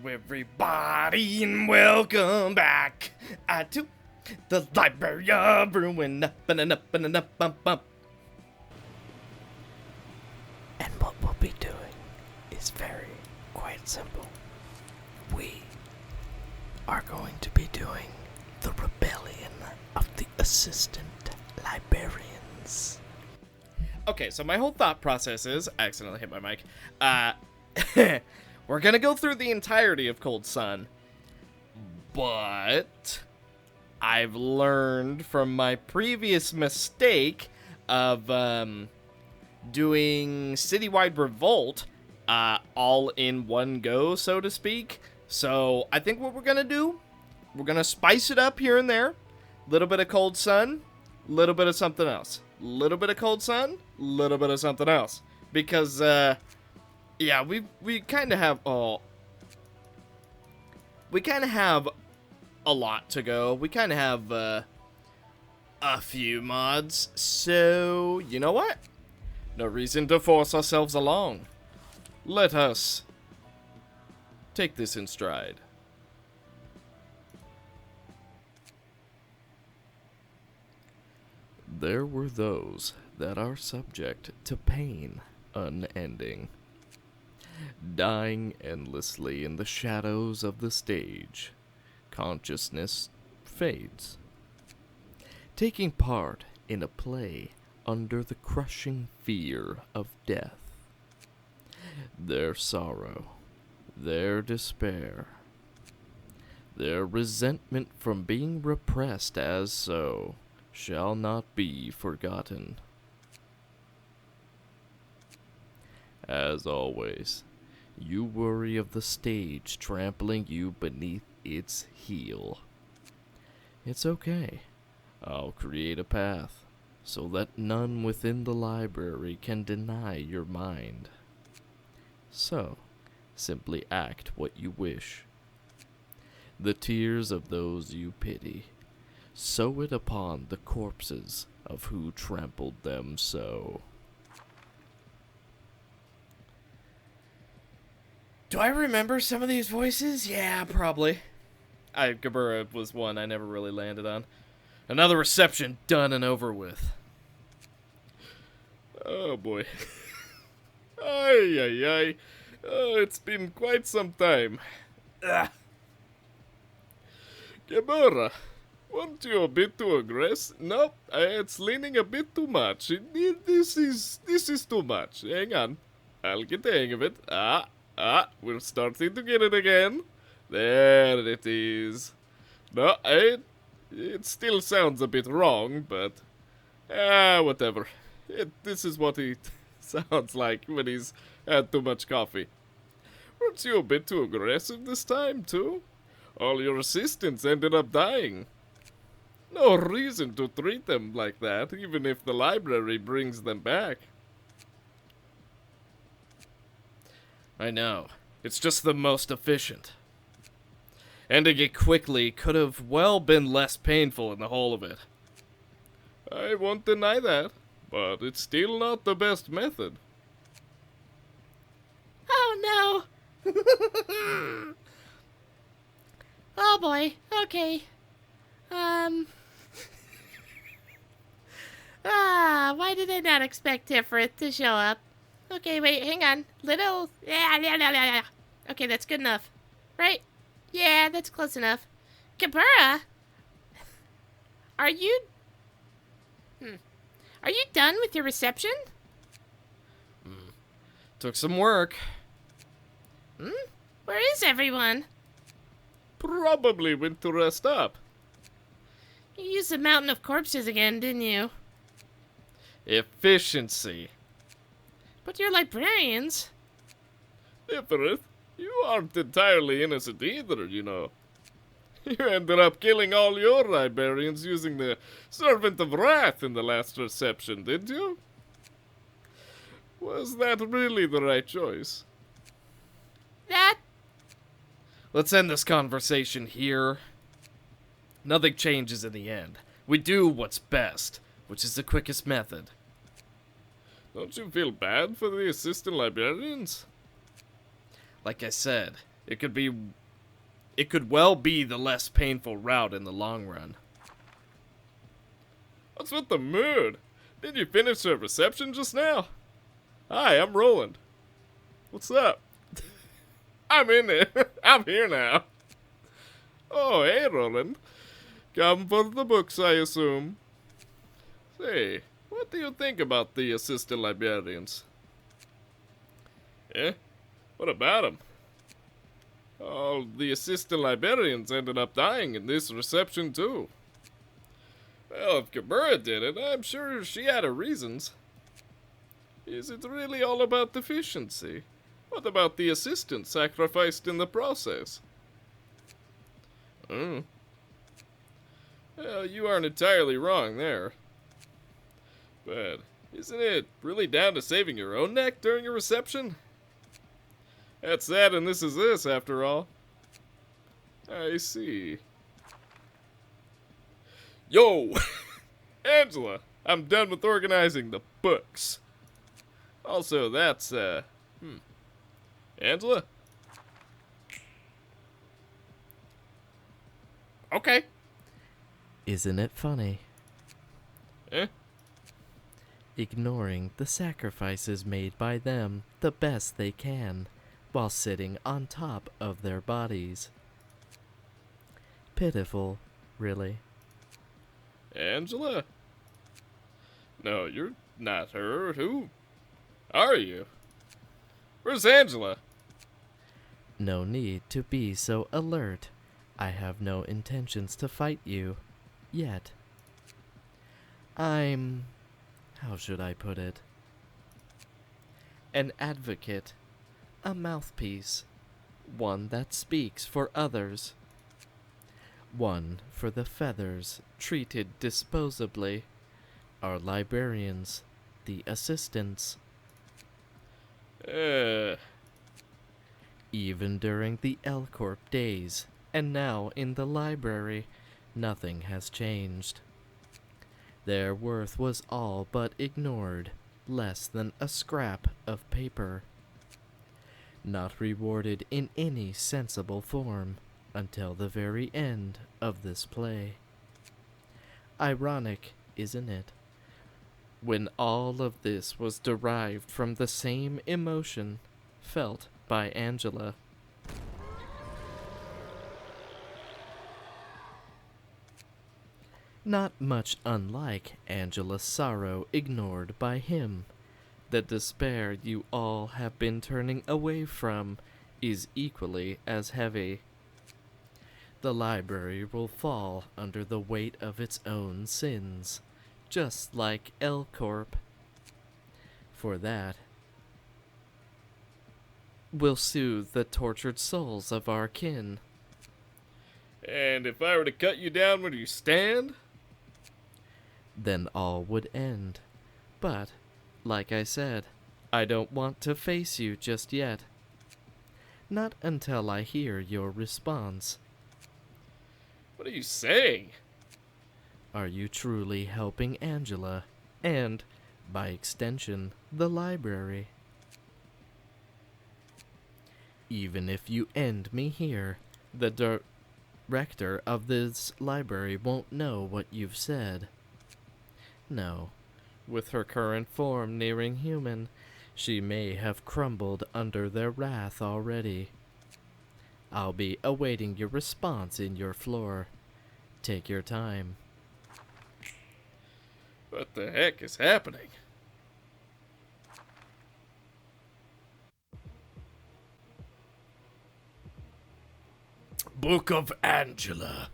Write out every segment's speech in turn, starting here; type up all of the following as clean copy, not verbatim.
everybody, and welcome back to the Library of Ruina. And what we'll be doing is quite simple. We are going to be doing the rebellion of the assistant librarians. Okay, so my whole thought process is, I accidentally hit my mic, we're gonna go through the entirety of Cold Sun, but I've learned from my previous mistake of doing Citywide Revolt all in one go, so to speak. So I think what we're gonna do, we're gonna spice it up here and there. Little bit of Cold Sun, little bit of something else. Little bit of Cold Sun, little bit of something else. Because yeah, we kind of have we kind of have a lot to go. We kind of have a few mods. So, you know what? No reason to force ourselves along. Let us take this in stride. There were those that are subject to pain unending, dying endlessly in the shadows of the stage. Consciousness fades, taking part in a play under the crushing fear of death. Their sorrow, their despair, their resentment from being repressed as so shall not be forgotten. As always, you worry of the stage trampling you beneath its heel. It's okay. I'll create a path so that none within the library can deny your mind. So, simply act what you wish. The tears of those you pity, sow it upon the corpses of who trampled them so. Do I remember some of these voices? Yeah, probably. Gabura was one I never really landed on. Another reception done and over with. Oh boy. Ay, ay, ay. Oh, it's been quite some time. Gabura, weren't you a bit too aggressive? Nope, it's leaning a bit too much. This is too much. Hang on. I'll get the hang of it. We're starting to get it again. There it is. No, it still sounds a bit wrong, but whatever. This is what he sounds like when he's had too much coffee. Weren't you a bit too aggressive this time, too? All your assistants ended up dying. No reason to treat them like that, even if the library brings them back. I know. It's just the most efficient. Ending it quickly could have well been less painful in the whole of it. I won't deny that, but it's still not the best method. Oh no! Oh boy, okay. Why did I not expect Tiferet to show up? Okay, wait, hang on. Yeah. Okay, that's good enough. Right? Yeah, that's close enough. Kabura? Are you done with your reception? Took some work. Where is everyone? Probably went to rest up. You used the mountain of corpses again, didn't you? Efficiency. But you're librarians. Tiferet, you aren't entirely innocent either, you know. You ended up killing all your librarians using the Servant of Wrath in the last reception, didn't you? Was that really the right choice? Let's end this conversation here. Nothing changes in the end. We do what's best, which is the quickest method. Don't you feel bad for the assistant librarians? Like I said, It could well be the less painful route in the long run. What's with the mood? Did you finish the reception just now? Hi, I'm Roland. What's up? I'm in there. I'm here now. Oh, hey, Roland. Come for the books, I assume. Say, what do you think about the assistant librarians? Eh? What about them? All the assistant librarians ended up dying in this reception, too. Well, if Kitteh did it, I'm sure she had her reasons. Is it really all about efficiency? What about the assistant sacrificed in the process? Well, you aren't entirely wrong there. But isn't it really down to saving your own neck during a reception? That's that and this is this, after all. I see. Yo! Angela, I'm done with organizing the books. Also, that's, Angela? Okay. Isn't it funny? Eh? Ignoring the sacrifices made by them the best they can, while sitting on top of their bodies. Pitiful, really. Angela? No, you're not her. Who are you? Where's Angela? No need to be so alert. I have no intentions to fight you. Yet. I'm... how should I put it? An advocate. A mouthpiece. One that speaks for others. One for the feathers treated disposably. Our librarians. The assistants. Even during the L-Corp days, and now in the library, nothing has changed. Their worth was all but ignored, less than a scrap of paper. Not rewarded in any sensible form until the very end of this play. Ironic, isn't it? When all of this was derived from the same emotion felt by Angela. Not much unlike Angela's sorrow ignored by him. The despair you all have been turning away from is equally as heavy. The library will fall under the weight of its own sins, just like L-Corp. For that, will soothe the tortured souls of our kin. And if I were to cut you down where you stand? Then all would end. But, like I said, I don't want to face you just yet. Not until I hear your response. What are you saying? Are you truly helping Angela, and, by extension, the library? Even if you end me here, the director of this library won't know what you've said. No, with her current form nearing human, she may have crumbled under their wrath already. I'll be awaiting your response in your floor. Take your time. What the heck is happening? Book of Angela.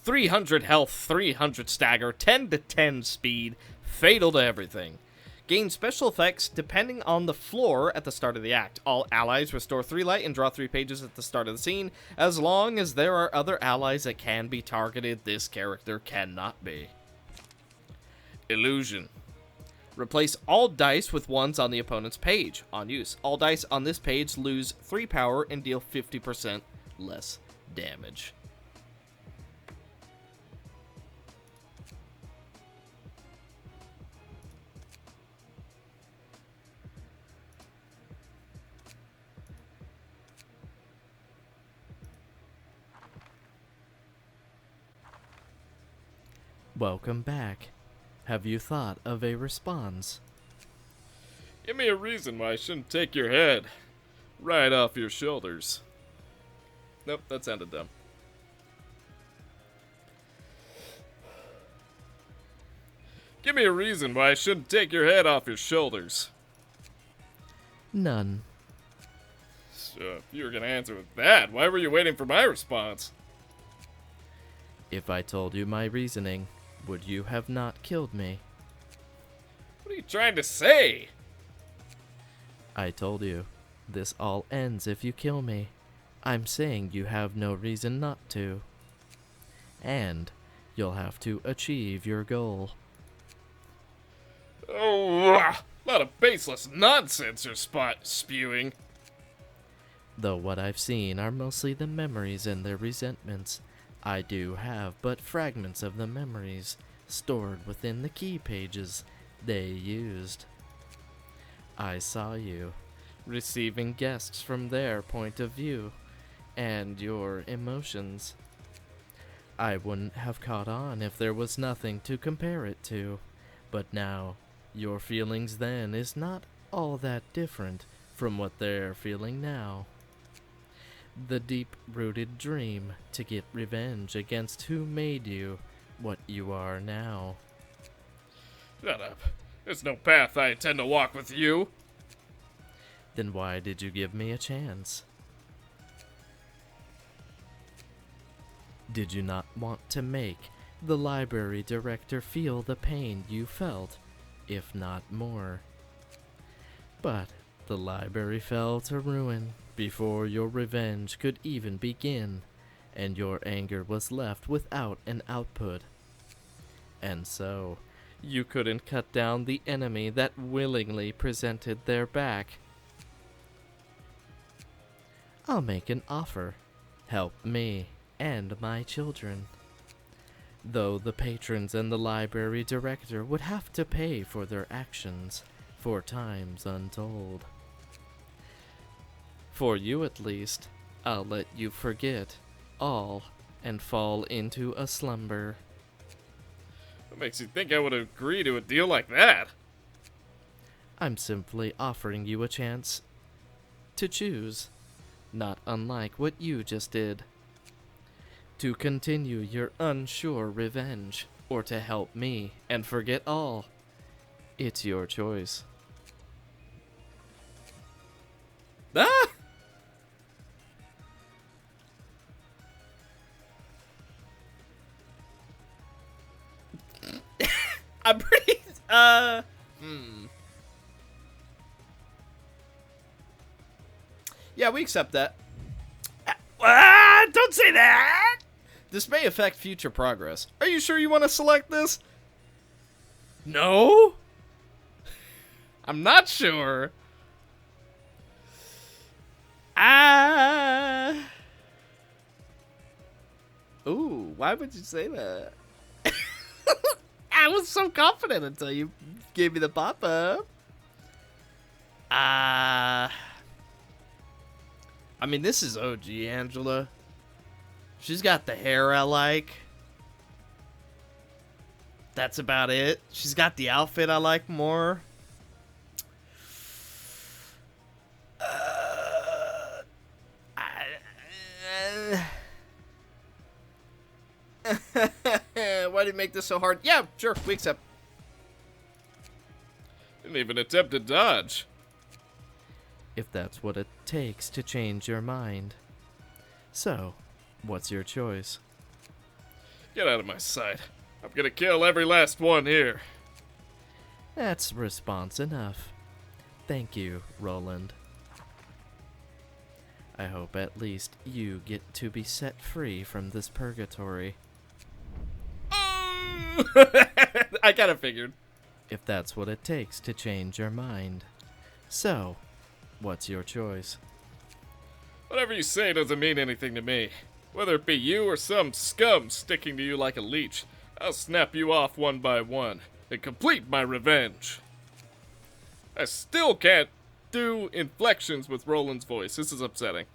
300 health, 300 stagger, 10 to 10 speed, fatal to everything. Gain special effects depending on the floor at the start of the act. All allies restore 3 light and draw 3 pages at the start of the scene. As long as there are other allies that can be targeted, this character cannot be. Illusion. Replace all dice with ones on the opponent's page. On use. All dice on this page lose 3 power and deal 50% less damage. Welcome back. Have you thought of a response? Give me a reason why I shouldn't take your head right off your shoulders. Nope, that sounded dumb. Give me a reason why I shouldn't take your head off your shoulders. None. So, if you were gonna answer with that, why were you waiting for my response? If I told you my reasoning, would you have not killed me? What are you trying to say? I told you. This all ends if you kill me. I'm saying you have no reason not to. And you'll have to achieve your goal. Oh, a lot of baseless nonsense you're spewing. Though what I've seen are mostly the memories and their resentments. I do have but fragments of the memories stored within the key pages they used. I saw you receiving guests from their point of view and your emotions. I wouldn't have caught on if there was nothing to compare it to, but now your feelings then is not all that different from what they're feeling now. The deep-rooted dream to get revenge against who made you what you are now. Shut up. There's no path I intend to walk with you. Then why did you give me a chance? Did you not want to make the library director feel the pain you felt, if not more? But the library fell to ruin before your revenge could even begin, and your anger was left without an output. And so, you couldn't cut down the enemy that willingly presented their back. I'll make an offer. Help me and my children. Though the patrons and the library director would have to pay for their actions for times untold. For you at least, I'll let you forget all and fall into a slumber. What makes you think I would agree to a deal like that? I'm simply offering you a chance to choose, not unlike what you just did. To continue your unsure revenge, or to help me and forget all. It's your choice. Ah! I'm pretty, Yeah, we accept that. Don't say that! This may affect future progress. Are you sure you want to select this? No? I'm not sure. Ooh, why would you say that? I was so confident until you gave me the pop-up. I mean, this is OG Angela. She's got the hair I like. That's about it. She's got the outfit I like more. Why did you make this so hard? Yeah, sure, we accept. Didn't even attempt to dodge. If that's what it takes to change your mind. So, what's your choice? Get out of my sight. I'm gonna kill every last one here. That's response enough. Thank you, Roland. I hope at least you get to be set free from this purgatory. I kinda figured. If that's what it takes to change your mind. So, what's your choice? Whatever you say doesn't mean anything to me. Whether it be you or some scum sticking to you like a leech, I'll snap you off one by one and complete my revenge. I still can't do inflections with Roland's voice. This is upsetting.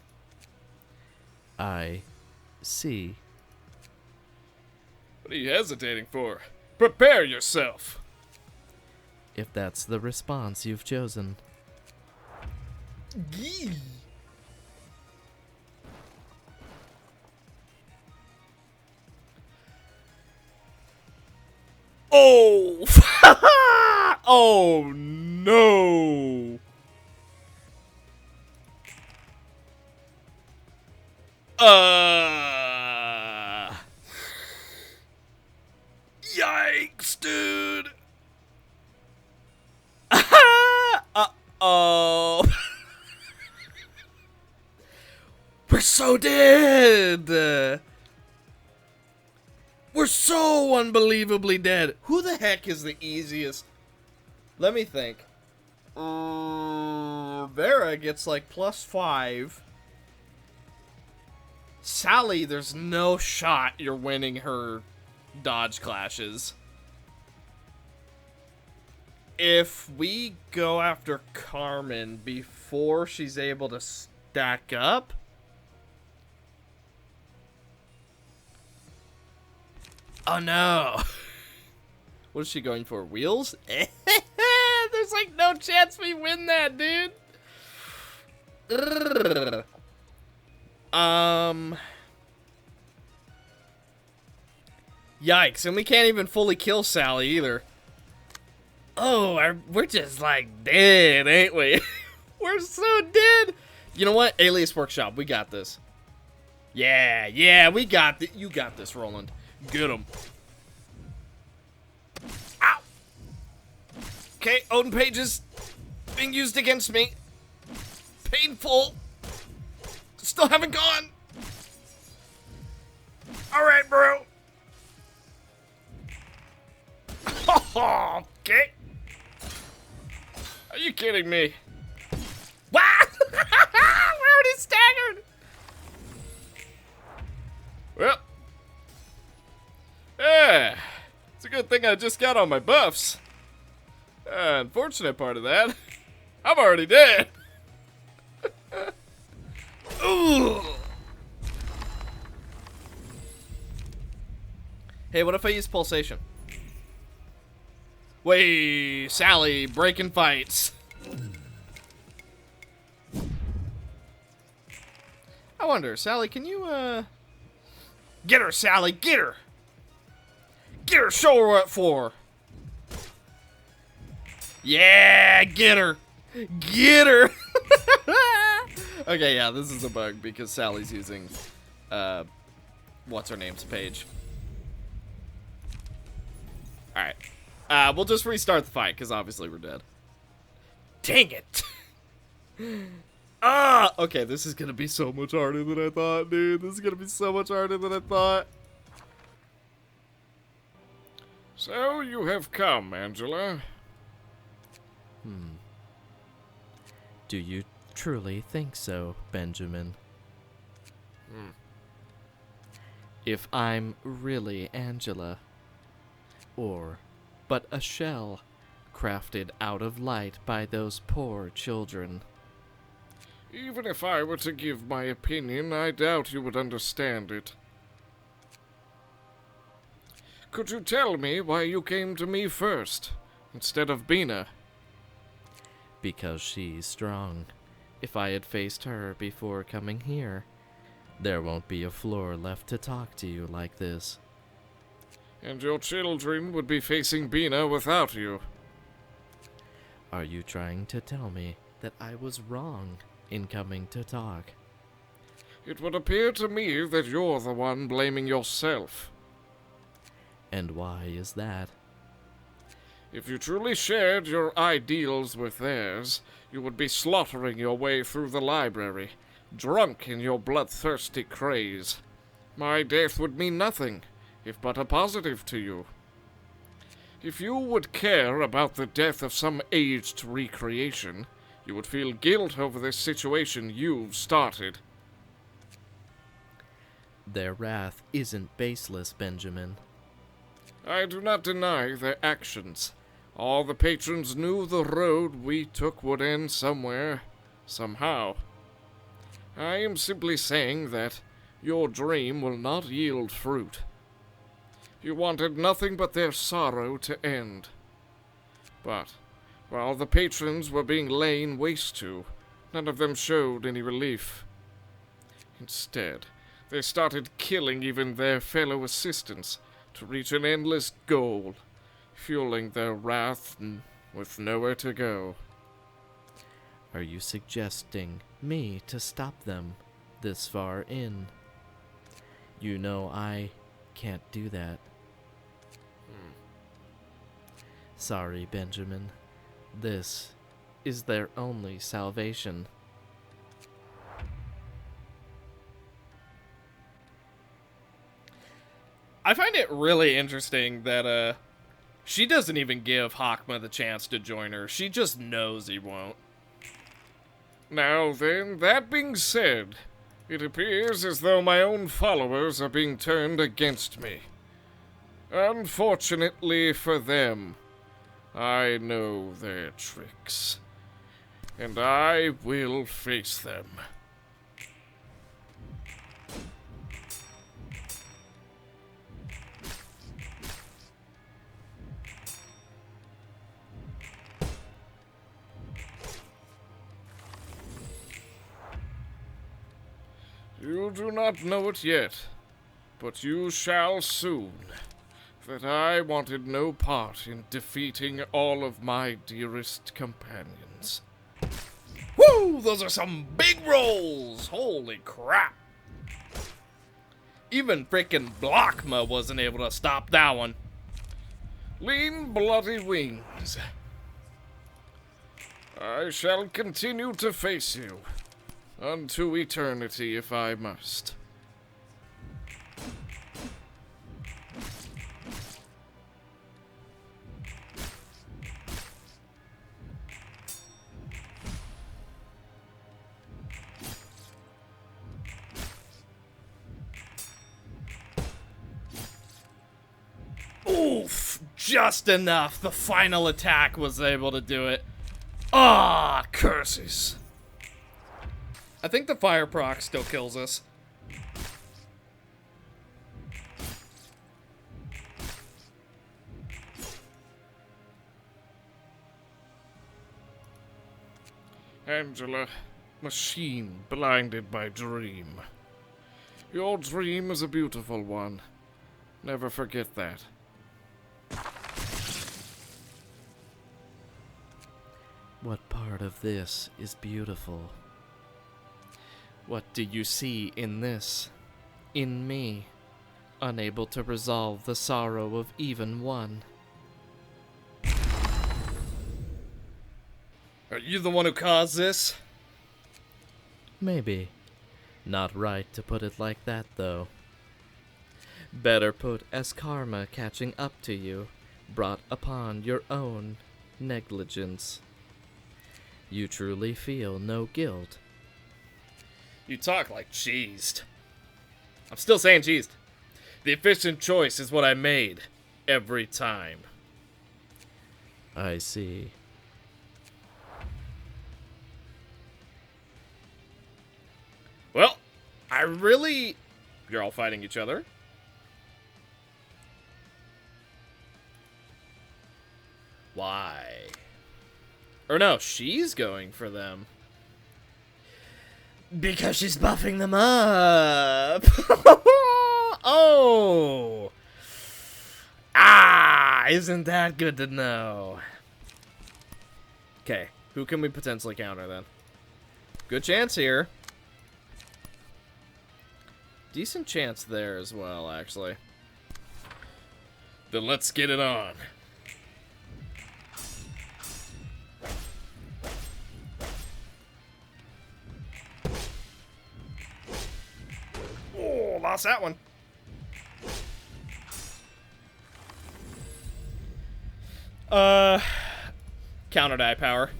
I see. What are you hesitating for? Prepare yourself! If that's the response you've chosen. Gee. Oh! Oh no! Yikes, dude! Uh-oh! We're so dead! We're so unbelievably dead. Who the heck is the easiest? Let me think. Vera gets like +5. Sally, there's no shot you're winning her dodge clashes. If we go after Carmen before she's able to stack up... Oh no! What is she going for? Wheels? There's like no chance we win that, dude! Yikes, and we can't even fully kill Sally either. Oh, we're just like dead, ain't we? We're so dead! You know what? Alias Workshop, we got this. Yeah, we got this. You got this, Roland. Get him. Ow! Okay, Odin Pages being used against me. Painful. Still haven't gone. Alright, bro. Okay. Are you kidding me? What? We're already staggered. Well. Yeah. It's a good thing I just got all my buffs. Unfortunate part of that, I'm already dead. Ooh. Hey, what if I use pulsation? Wait, Sally, breaking fights. I wonder, Sally, can you, Get her, Sally, get her! Get her, show her what for! Yeah, get her! Get her! Okay, yeah, this is a bug because Sally's using, what's-her-name's page. Alright. We'll just restart the fight, because obviously we're dead. Dang it! Okay, this is gonna be so much harder than I thought, dude. This is gonna be so much harder than I thought. So, you have come, Angela. Do you truly think so, Benjamin? If I'm really Angela, or but a shell crafted out of light by those poor children. Even if I were to give my opinion, I doubt you would understand it. Could you tell me why you came to me first, instead of Bina? Because she's strong. If I had faced her before coming here, there won't be a floor left to talk to you like this. And your children would be facing Bina without you. Are you trying to tell me that I was wrong in coming to talk? It would appear to me that you're the one blaming yourself. And why is that? If you truly shared your ideals with theirs, you would be slaughtering your way through the library, drunk in your bloodthirsty craze. My death would mean nothing, if but a positive to you. If you would care about the death of some aged recreation, you would feel guilt over this situation you've started. Their wrath isn't baseless, Benjamin. I do not deny their actions. All the patrons knew the road we took would end somewhere, somehow. I am simply saying that your dream will not yield fruit. You wanted nothing but their sorrow to end. But, while the patrons were being lain waste to, none of them showed any relief. Instead, they started killing even their fellow assistants to reach an endless goal, fueling their wrath with nowhere to go. Are you suggesting me to stop them this far in? You know I can't do that. Sorry, Benjamin. This is their only salvation. I find it really interesting that she doesn't even give Hakma the chance to join her. She just knows he won't. Now then, that being said, it appears as though my own followers are being turned against me. Unfortunately for them, I know their tricks, and I will face them. You do not know it yet, but you shall soon. That I wanted no part in defeating all of my dearest companions. Woo! Those are some big rolls! Holy crap! Even freaking Blockma wasn't able to stop that one. Lean bloody wings. I shall continue to face you, unto eternity if I must. Oof! Just enough. The final attack was able to do it. Ah, curses. I think the fire proc still kills us. Angela, machine blinded by dream. Your dream is a beautiful one. Never forget that. What part of this is beautiful? What do you see in this? In me, unable to resolve the sorrow of even one? Are you the one who caused this? Maybe. Not right to put it like that, though. Better put as karma catching up to you, brought upon your own negligence. You truly feel no guilt. You talk like cheesed. I'm still saying cheesed. The efficient choice is what I made. Every time. I see. Well, I really... You're all fighting each other. Why? Or no, she's going for them. Because she's buffing them up. Oh. Ah, isn't that good to know? Okay, who can we potentially counter then? Good chance here. Decent chance there as well, actually. Then let's get it on. Oh, lost that one. Counter die power.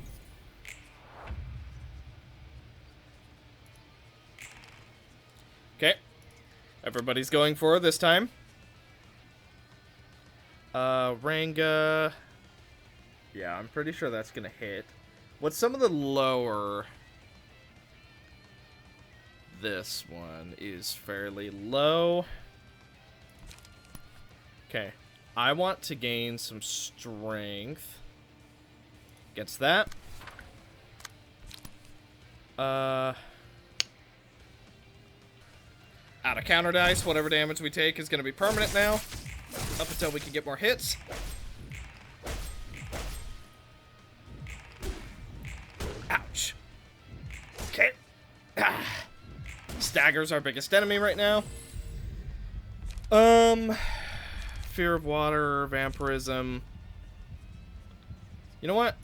Okay. Everybody's going for it this time. Ranga. Yeah, I'm pretty sure that's gonna hit. What's some of the lower? This one is fairly low. Okay. I want to gain some strength. Gets that. Out of counter dice, whatever damage we take is going to be permanent now. Up until we can get more hits. Ouch. Okay. Stagger's our biggest enemy right now. Fear of water, vampirism. You know what?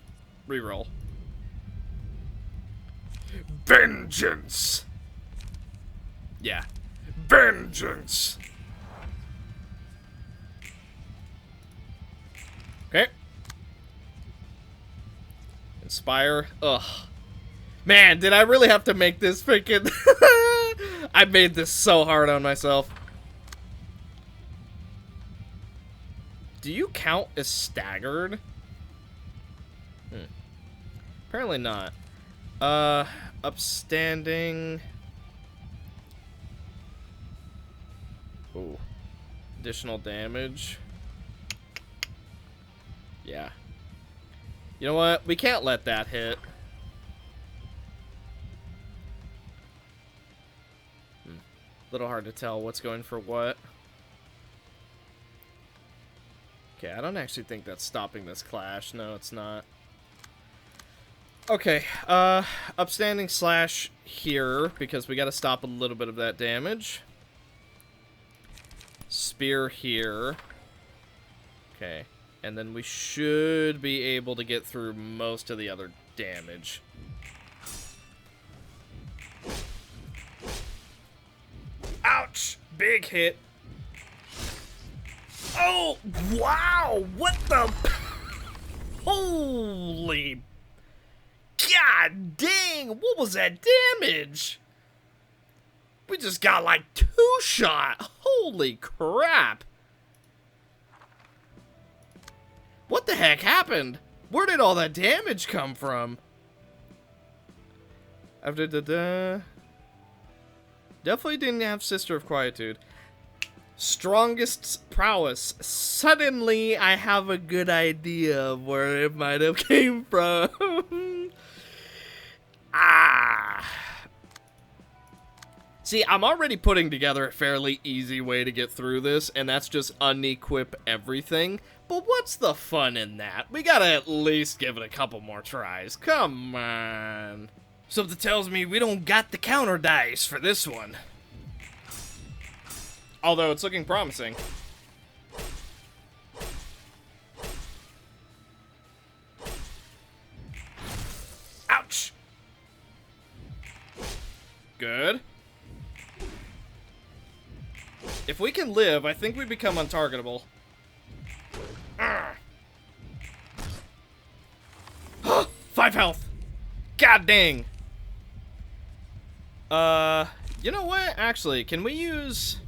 Reroll. Vengeance! Yeah. Vengeance! Okay. Inspire. Ugh. Man, did I really have to make this freaking... I made this so hard on myself. Do you count as staggered? Apparently not. Upstanding. Ooh. Additional damage. Yeah. You know what? We can't let that hit. Little hard to tell what's going for what. Okay, I don't actually think that's stopping this clash. No, it's not. Okay, upstanding slash here, because we gotta stop a little bit of that damage. Spear here. Okay, and then we should be able to get through most of the other damage. Ouch! Big hit. Oh, wow! What the... Holy... God dang! What was that damage? We just got like 2-shot. Holy crap! What the heck happened? Where did all that damage come from? Definitely didn't have Sister of Quietude. Strongest prowess. Suddenly, I have a good idea of where it might have came from. See, I'm already putting together a fairly easy way to get through this, and that's just unequip everything. But what's the fun in that? We gotta at least give it a couple more tries. Come on. Something tells me we don't got the counter dice for this one. Although it's looking promising. Ouch! Good. If we can live, I think we become untargetable. 5 health! God dang! You know what? Actually, can we use...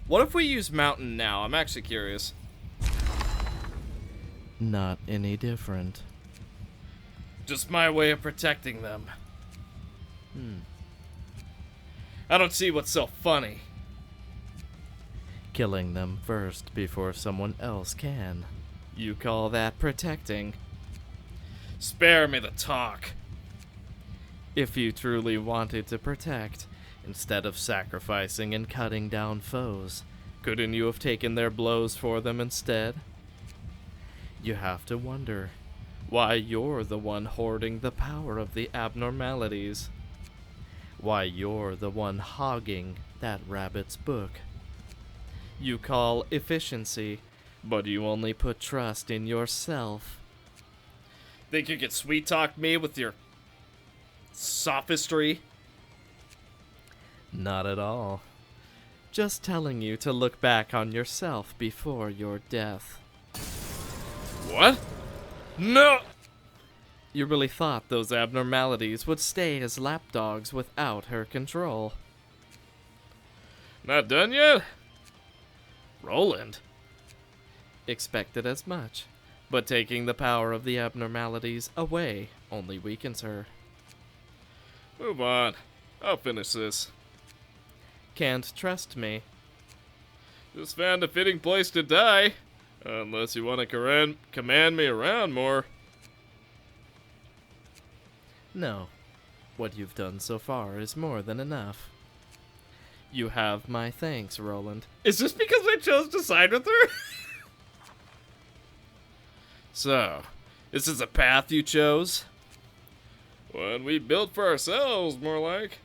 What if we use Mountain now? I'm actually curious. Not any different. Just my way of protecting them. I don't see what's so funny. Killing them first before someone else can. You call that protecting? Spare me the talk. If you truly wanted to protect, instead of sacrificing and cutting down foes, couldn't you have taken their blows for them instead? You have to wonder why you're the one hoarding the power of the abnormalities. Why you're the one hogging that rabbit's book. You call efficiency, but you only put trust in yourself. Think you could sweet-talk me with your sophistry? Not at all. Just telling you to look back on yourself before your death. What? No! You really thought those abnormalities would stay as lapdogs without her control. Not done yet? Roland? Expected as much, but taking the power of the abnormalities away only weakens her. Move on. I'll finish this. Can't trust me. Just found a fitting place to die. Unless you want to command me around more. No. What you've done so far is more than enough. You have my thanks, Roland. Is this because I chose to side with her? So, this is a path you chose? One we built for ourselves, more like.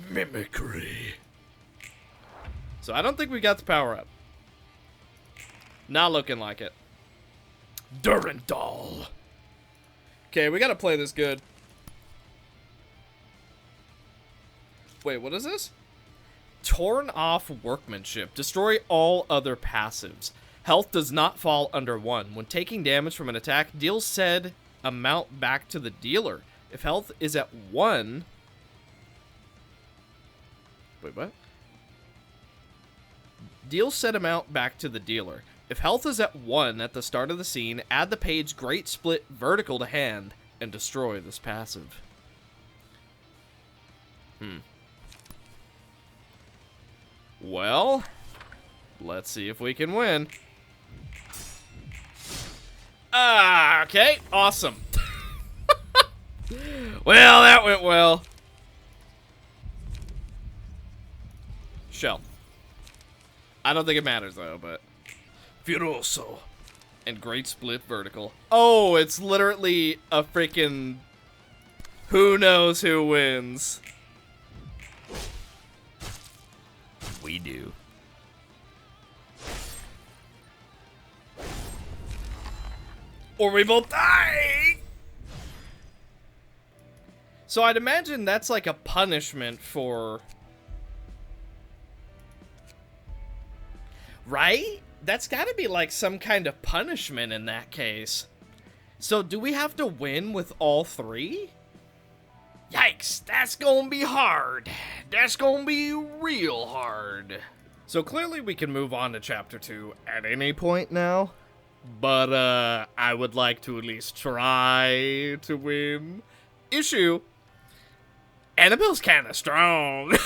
Mimicry. So I don't think we got the power up. Not looking like it. Durandal. Okay, we gotta play this good. Wait, what is this? Torn off workmanship. Destroy all other passives. Health does not fall under 1. When taking damage from an attack, deal said amount back to the dealer. If health is at 1... Wait, what? Deal said amount back to the dealer. If health is at 1 at the start of the scene, add the page Great Split vertical to hand and destroy this passive. Well, let's see if we can win. Okay, awesome. Well, that went well. Shell. I don't think it matters, though, but... Furioso. And Great Split vertical. Oh, it's literally a freaking... Who knows who wins? We do. Or we both die! So I'd imagine that's like a punishment for... Right? That's gotta be like some kind of punishment in that case. So do we have to win with all 3? Yikes, that's gonna be hard. That's gonna be real hard. So clearly we can move on to chapter 2 at any point now. But I would like to at least try to win. Issue. Annabelle's kind of strong.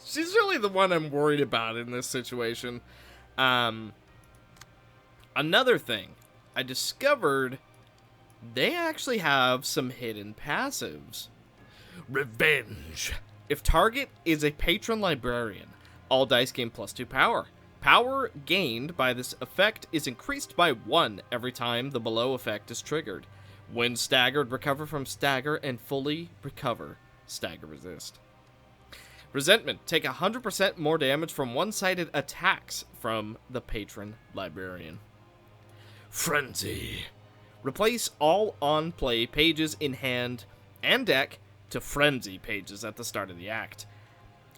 She's really the one I'm worried about in this situation. Another thing, I discovered they actually have some hidden passives. Revenge. If target is a patron librarian, all dice gain +2 power. Power gained by this effect is increased by 1 every time the below effect is triggered. When staggered, recover from stagger and fully recover. Stagger resist. Resentment. Take 100% more damage from one-sided attacks from the patron librarian. Frenzy. Replace all on-play pages in hand and deck to frenzy pages at the start of the act.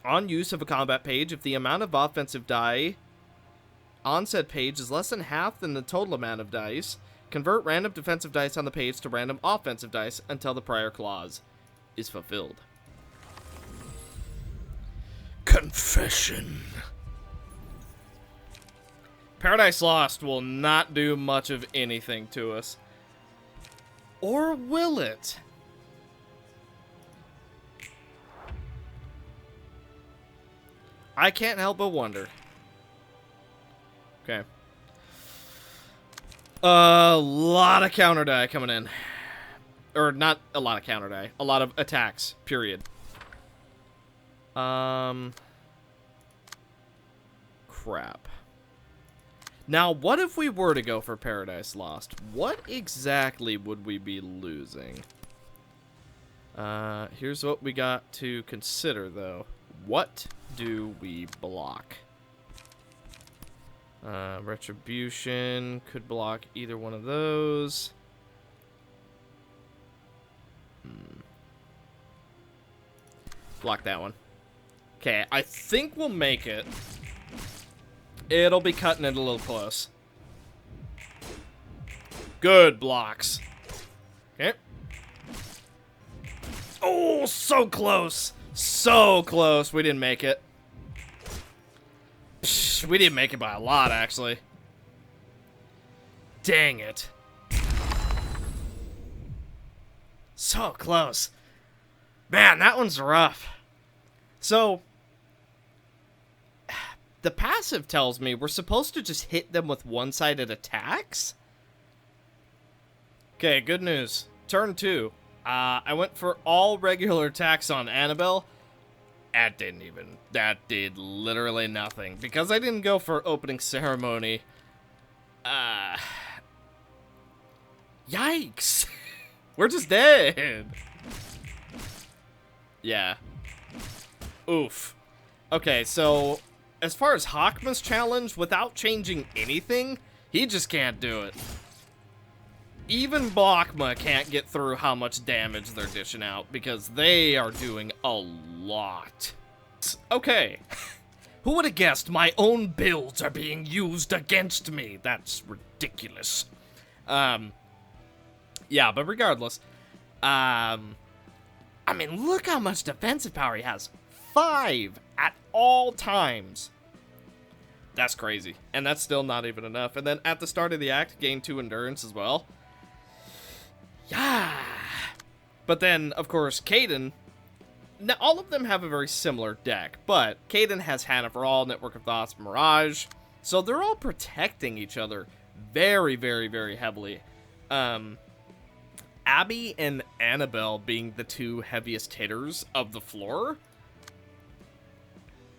On use of a combat page, if the amount of offensive die on said page is less than half than the total amount of dice, convert random defensive dice on the page to random offensive dice until the prior clause is fulfilled. Confession. Paradise Lost will not do much of anything to us. Or will it? I can't help but wonder. Okay. A lot of counter die coming in. Or not a lot of counter die. A lot of attacks, period. Crap. Now, what if we were to go for Paradise Lost? What exactly would we be losing? Here's what we got to consider, though. What do we block? Retribution could block either one of those. Block that one. Okay, I think we'll make it. It'll be cutting it a little close. Good blocks. Okay. Oh, so close. So close. We didn't make it. Psh, we didn't make it by a lot, actually. Dang it. So close. Man, that one's rough. So, the passive tells me we're supposed to just hit them with one-sided attacks? Okay, good news. Turn 2. I went for all regular attacks on Annabelle. That did literally nothing. Because I didn't go for opening ceremony. Yikes. We're just dead. Yeah. Oof. Okay, so as far as Hakma's challenge, without changing anything, he just can't do it. Even Bachma can't get through how much damage they're dishing out, because they are doing a lot. Okay. Who would have guessed my own builds are being used against me? That's ridiculous. Yeah, but regardless. I mean, look how much defensive power he has. 5 at all times. That's crazy. And that's still not even enough. And then at the start of the act, gain 2 endurance as well. Yeah. But then, of course, Caden. Now, all of them have a very similar deck, but Caden has Hannah for All, Network of Thoughts, Mirage. So they're all protecting each other very, very, very heavily. Abby and Annabelle being the 2 heaviest hitters of the floor.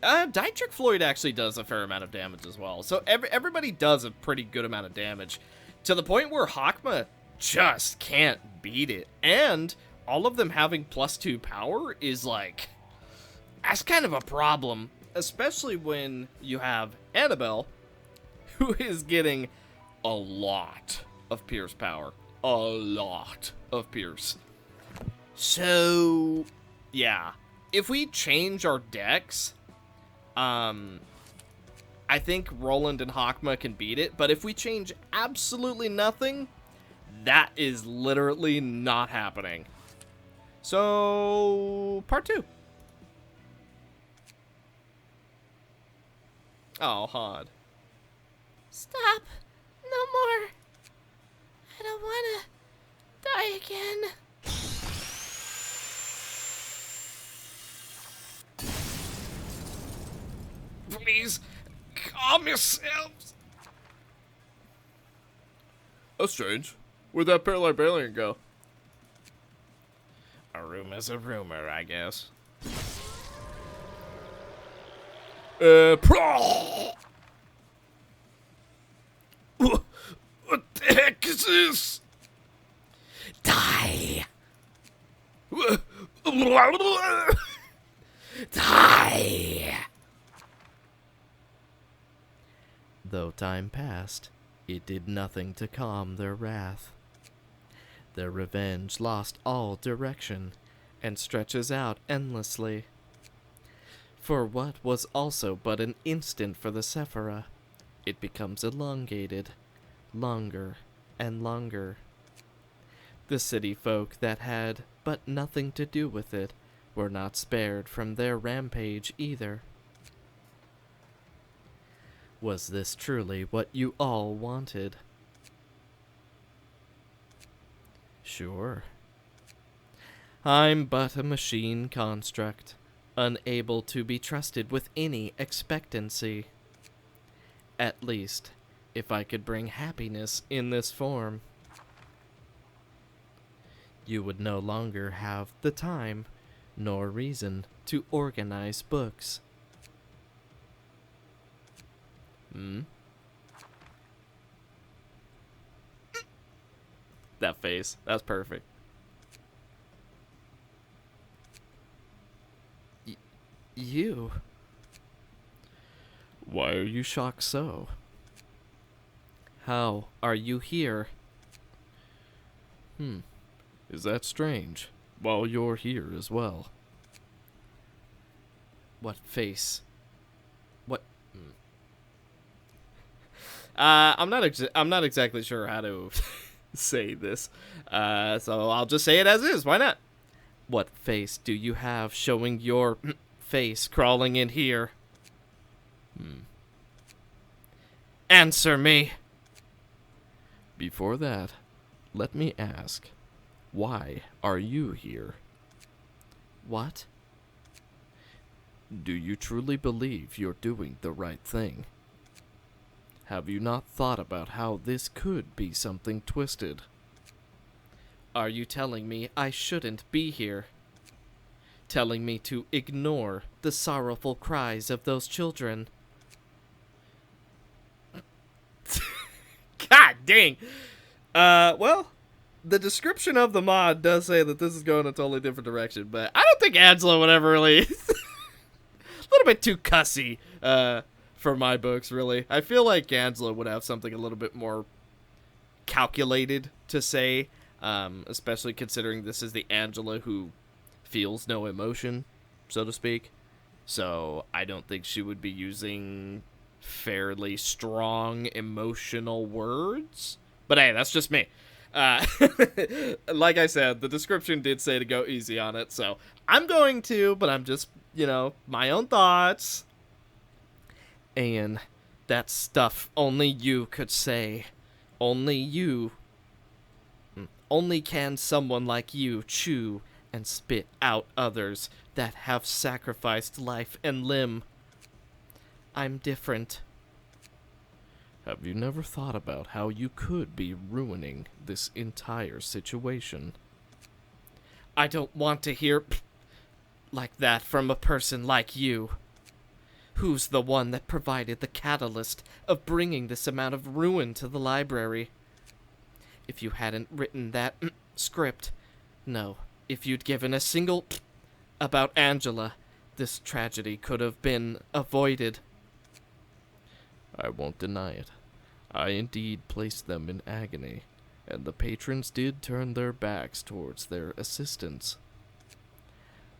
Dietrich Floyd actually does a fair amount of damage as well. So everybody does a pretty good amount of damage. To the point where Hakma just can't beat it. And all of them having +2 power is like, that's kind of a problem. Especially when you have Annabelle, who is getting a lot of Pierce power. A lot of Pierce. So, yeah. If we change our decks, I think Roland and Hakma can beat it. But if we change absolutely nothing, that is literally not happening. So, part 2. Oh, Hod. Stop. No more. I don't want to die again. Please, calm yourselves. That's strange. Where'd that Paralibrarian go? A rumor's a rumor, I guess. What the heck is this? Die! Die! Though time passed, it did nothing to calm their wrath. Their revenge lost all direction and stretches out endlessly. For what was also but an instant for the Sephira, it becomes elongated, longer and longer. The city folk that had but nothing to do with it were not spared from their rampage either. Was this truly what you all wanted? Sure. I'm but a machine construct, unable to be trusted with any expectancy. At least, if I could bring happiness in this form. You would no longer have the time, nor reason, to organize books. That face. That's perfect. You? Why are you shocked so? How are you here? Is that strange? While you're here as well. What face? What? I'm not exactly sure how to say this. So I'll just say it as is. Why not? What face do you have showing your face crawling in here? Answer me! Before that, let me ask, why are you here? What? Do you truly believe you're doing the right thing? Have you not thought about how this could be something twisted? Are you telling me I shouldn't be here? Telling me to ignore the sorrowful cries of those children? God dang! Well, the description of the mod does say that this is going a totally different direction, but I don't think Angela would ever really... a little bit too cussy, for my books, really. I feel like Angela would have something a little bit more calculated to say, especially considering this is the Angela who feels no emotion, so to speak. So I don't think she would be using fairly strong emotional words. But hey, that's just me. Like I said, the description did say to go easy on it, so I'm going to, but I'm just, my own thoughts. And that stuff only you could say. Only you. Only can someone like you chew and spit out others that have sacrificed life and limb. I'm different. Have you never thought about how you could be ruining this entire situation? I don't want to hear like that from a person like you. Who's the one that provided the catalyst of bringing this amount of ruin to the library? If you hadn't written that script, no, if you'd given a single about Angela, this tragedy could have been avoided. I won't deny it. I indeed placed them in agony, and the patrons did turn their backs towards their assistants.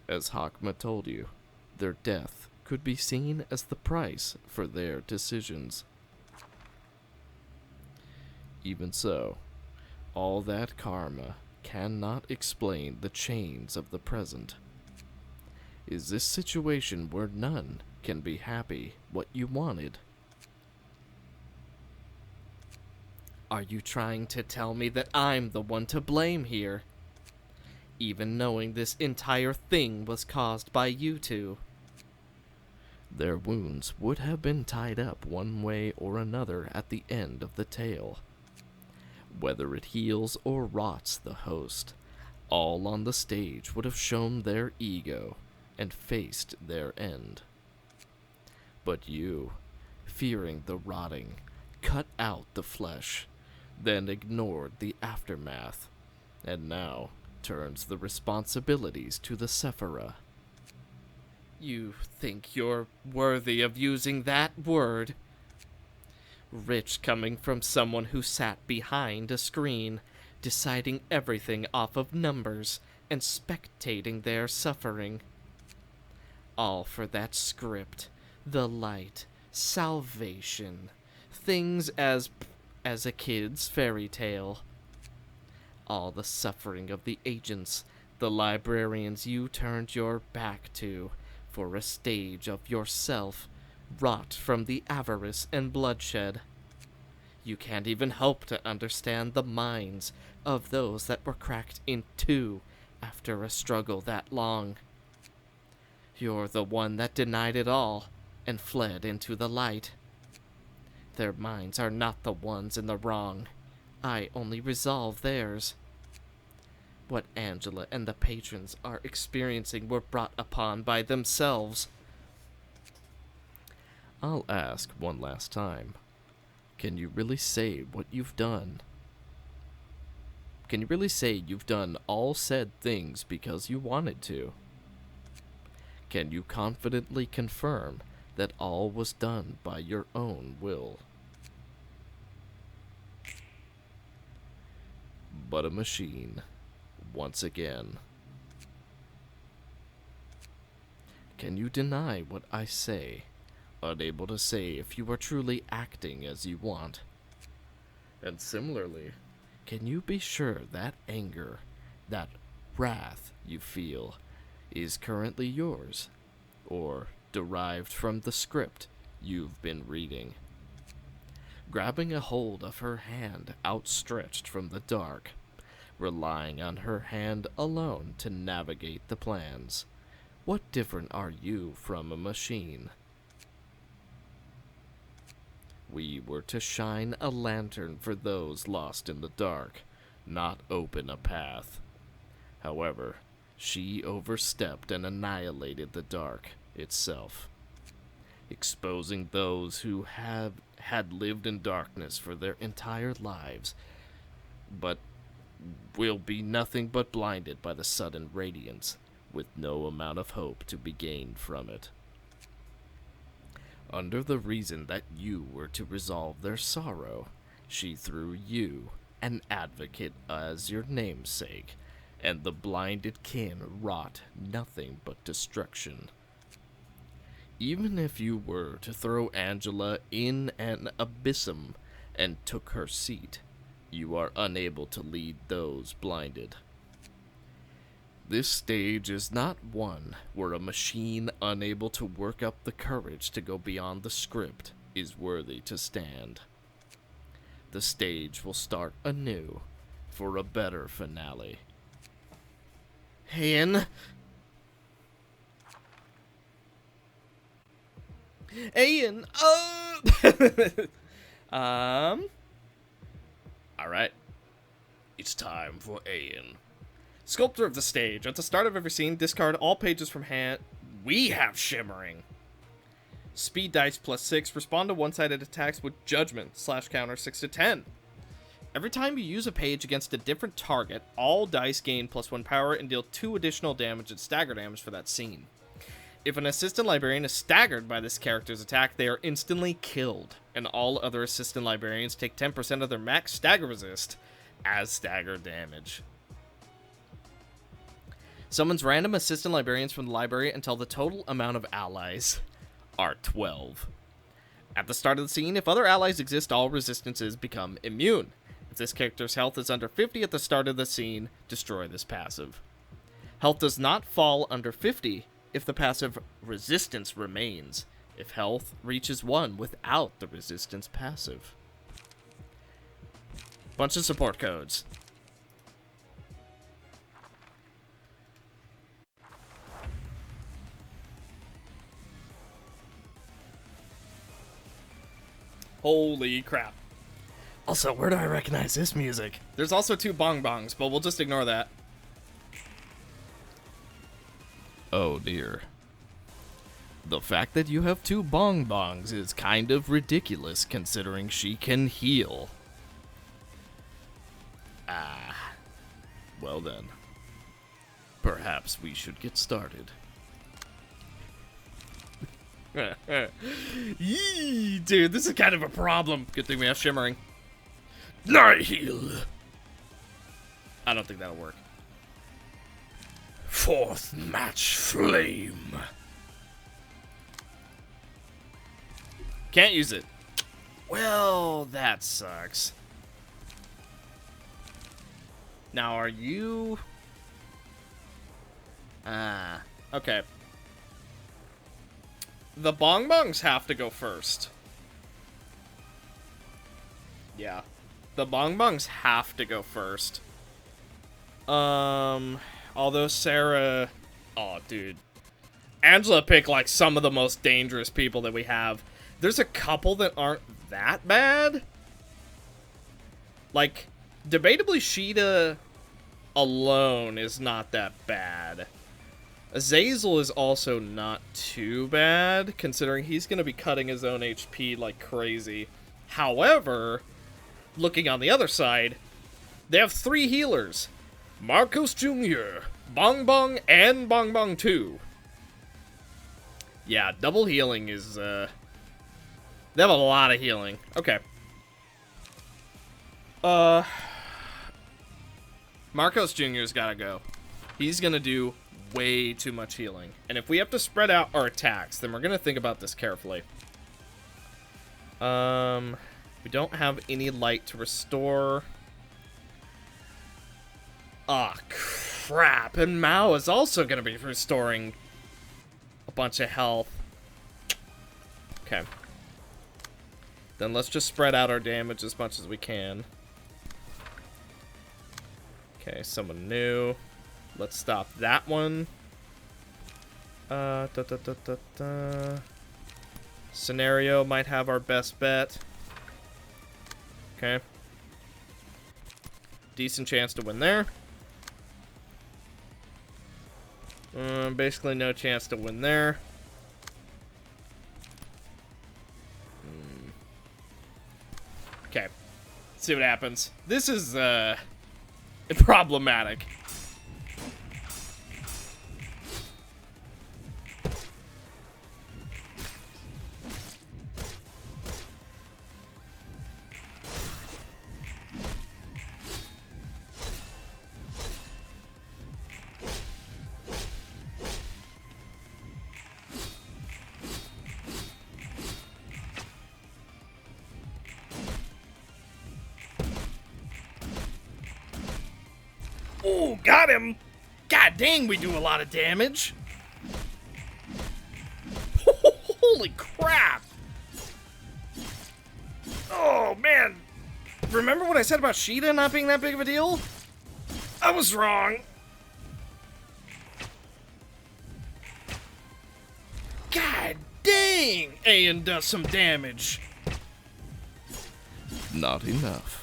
As Hakma told you, their death could be seen as the price for their decisions. Even so, all that karma cannot explain the chains of the present. Is this situation where none can be happy what you wanted? Are you trying to tell me that I'm the one to blame here? Even knowing this entire thing was caused by you two. Their wounds would have been tied up one way or another at the end of the tale. Whether it heals or rots the host, all on the stage would have shown their ego and faced their end. But you, fearing the rotting, cut out the flesh, then ignored the aftermath, and now turns the responsibilities to the Sephira. You think you're worthy of using that word? Rich coming from someone who sat behind a screen, deciding everything off of numbers and spectating their suffering. All for that script, the light, salvation, things as a kid's fairy tale. All the suffering of the agents, the librarians you turned your back to, for a stage of yourself, wrought from the avarice and bloodshed. You can't even hope to understand the minds of those that were cracked in two after a struggle that long. You're the one that denied it all and fled into the light. Their minds are not the ones in the wrong. I only resolve theirs. What Angela and the patrons are experiencing were brought upon by themselves. I'll ask one last time. Can you really say what you've done? Can you really say you've done all said things because you wanted to? Can you confidently confirm that all was done by your own will? But a machine, once again. Can you deny what I say, unable to say if you are truly acting as you want? And similarly, can you be sure that anger, that wrath you feel, is currently yours, or derived from the script you've been reading? Grabbing a hold of her hand outstretched from the dark, relying on her hand alone to navigate the plans, What different are you from a machine? We were to shine a lantern for those lost in the dark, not open a path. However, she overstepped and annihilated the dark itself, exposing those who had lived in darkness for their entire lives, but will be nothing but blinded by the sudden radiance, with no amount of hope to be gained from it. Under the reason that you were to resolve their sorrow, she threw you, an advocate, as your namesake, and the blinded kin wrought nothing but destruction. Even if you were to throw Angela in an abyssum and took her seat, you are unable to lead those blinded. This stage is not one where a machine unable to work up the courage to go beyond the script is worthy to stand. The stage will start anew for a better finale. Ian? Ian? Alright. It's time for Ian. Sculptor of the stage. At the start of every scene, discard all pages from hand. We have shimmering. Speed dice +6. Respond to one-sided attacks with judgment /counter 6 to 10. Every time you use a page against a different target, all dice gain +1 power and deal 2 additional damage and stagger damage for that scene. If an assistant librarian is staggered by this character's attack, they are instantly killed, and all other assistant librarians take 10% of their max stagger resist as stagger damage. Summons random assistant librarians from the library until the total amount of allies are 12. At the start of the scene, if other allies exist, all resistances become immune. If this character's health is under 50 at the start of the scene, destroy this passive. Health does not fall under 50 if the passive resistance remains, if health reaches 1 without the resistance passive. Bunch of support codes. Holy crap. Also, where do I recognize this music? There's also 2 bong bongs, but we'll just ignore that. Oh dear. The fact that you have 2 bong bongs is kind of ridiculous considering she can heal. Well then. Perhaps we should get started. Yee, dude, this is kind of a problem. Good thing we have shimmering. Nihil. I don't think that'll work. 4th match flame. Can't use it. Well, that sucks. Now, are you... okay. The bong bongs have to go first. Yeah. The bong bongs have to go first. Although Sarah... Oh, dude. Angela picked, like, some of the most dangerous people that we have. There's a couple that aren't that bad. Like, debatably Sheeta alone is not that bad. Azazel is also not too bad, considering he's going to be cutting his own HP like crazy. However, looking on the other side, they have 3 healers. Marcos Jr., Bong Bong, and Bong Bong 2. Yeah, double healing is, they have a lot of healing. Okay. Marcos Jr.'s gotta go. He's gonna do way too much healing. And if we have to spread out our attacks, then we're gonna think about this carefully. We don't have any light to restore. Ah, crap. And Mao is also gonna be restoring a bunch of health. Okay. Then let's just spread out our damage as much as we can. Okay, someone new. Let's stop that one. Da, da, da, da, da. Scenario might have our best bet. Okay. Decent chance to win there. Basically no chance to win there. Okay. See what happens. This is, problematic. Oh, got him! God dang, we do a lot of damage. Holy crap! Oh, man. Remember what I said about Kitteh not being that big of a deal? I was wrong. God dang! Ayan does some damage. Not enough.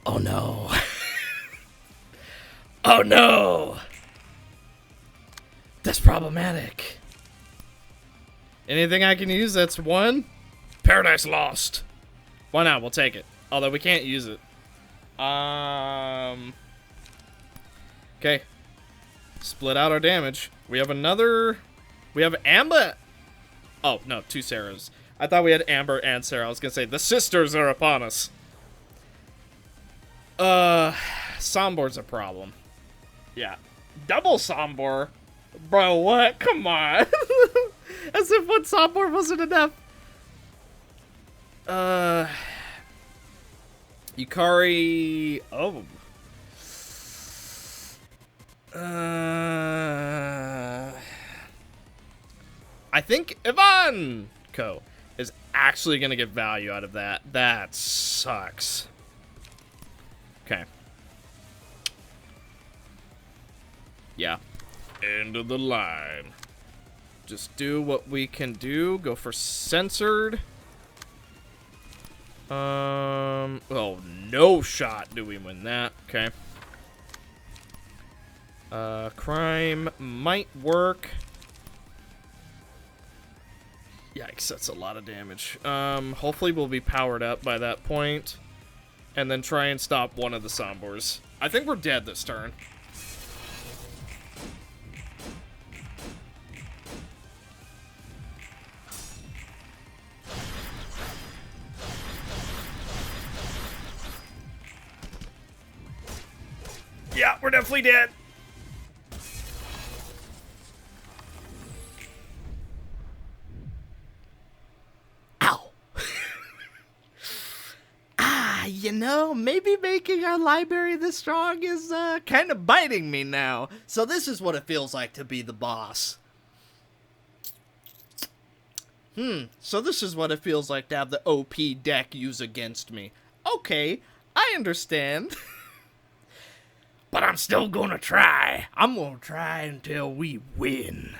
Oh no. Oh no! That's problematic. Anything I can use that's one? Paradise Lost. Why not? We'll take it. Although we can't use it. Okay. Split out our damage. We have another... We have Amber... Oh, no, 2 Sarahs. I thought we had Amber and Sarah. I was gonna say, the sisters are upon us. Sombor's a problem. Yeah. Double Sombor? Bro, what? Come on. As if one Sombor wasn't enough. Yukari... Oh. I think Ivanko is actually gonna get value out of that. That sucks. Okay. Yeah. End of the line. Just do what we can do. Go for censored. Oh, no shot do we win that. Okay. Crime might work. Yikes, that's a lot of damage. Hopefully we'll be powered up by that point. And then try and stop one of the Sombors. I think we're dead this turn. Yeah, we're definitely dead. Ow. You know, maybe making our library this strong is kind of biting me now. So this is what it feels like to be the boss. So this is what it feels like to have the OP deck use against me. Okay, I understand. But I'm still gonna try. I'm gonna try until we win.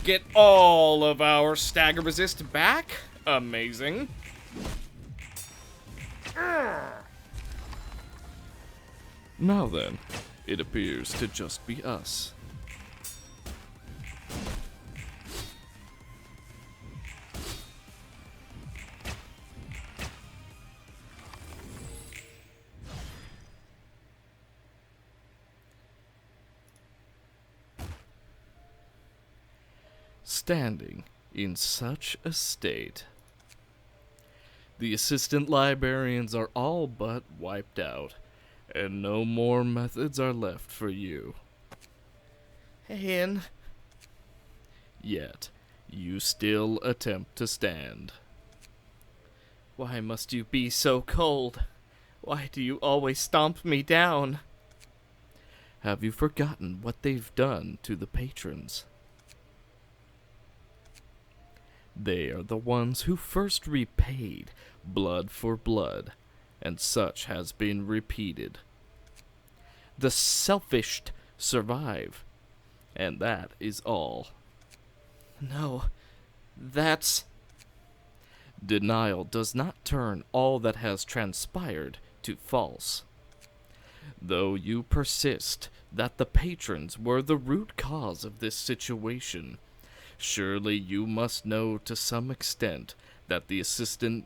get all of our stagger resist back. Amazing. Now then, it appears to just be us. Standing in such a state, the assistant librarians are all but wiped out, and no more methods are left for you. And Yet, you still attempt to stand. why must you be so cold? Why do you always stomp me down? Have you forgotten what they've done to the patrons? They are the ones who first repaid blood for blood, and such has been repeated. The selfish survive, and that is all. No, that's... Denial does not turn all that has transpired to false. Though you persist that the patrons were the root cause of this situation, surely you must know to some extent that the assistant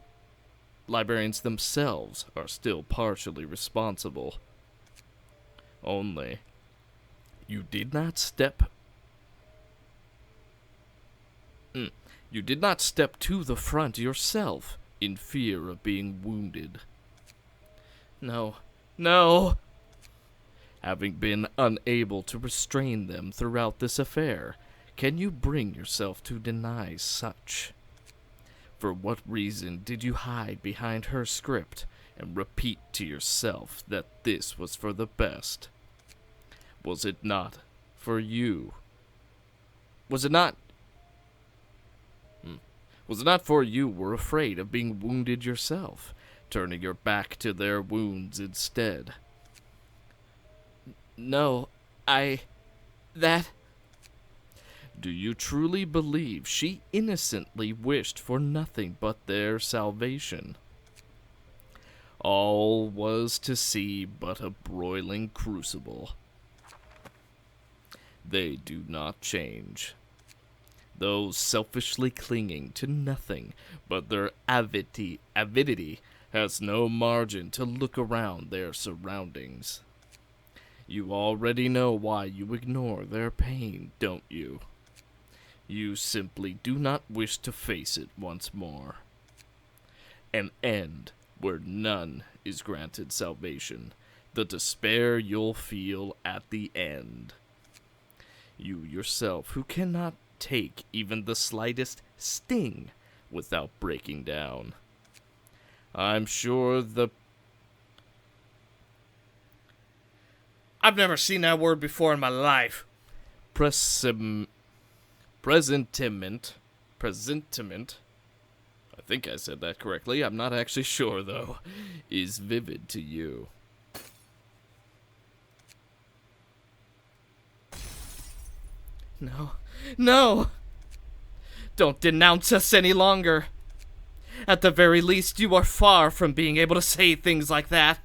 librarians themselves are still partially responsible. Only, you did not step to the front yourself in fear of being wounded. No. No! Having been unable to restrain them throughout this affair, can you bring yourself to deny such? For what reason did you hide behind her script and repeat to yourself that this was for the best? Was it not for you? Was it not for you were afraid of being wounded yourself, turning your back to their wounds instead? No, that... Do you truly believe she innocently wished for nothing but their salvation? All was to see but a broiling crucible. They do not change. Those selfishly clinging to nothing but their avidity has no margin to look around their surroundings. You already know why you ignore their pain, don't you? You simply do not wish to face it once more. An end where none is granted salvation. The despair you'll feel at the end. You yourself, who cannot take even the slightest sting without breaking down. I'm sure I've never seen that word before in my life. presentiment, I think I said that correctly, I'm not actually sure though, is vivid to you. No. No! Don't denounce us any longer. At the very least, you are far from being able to say things like that.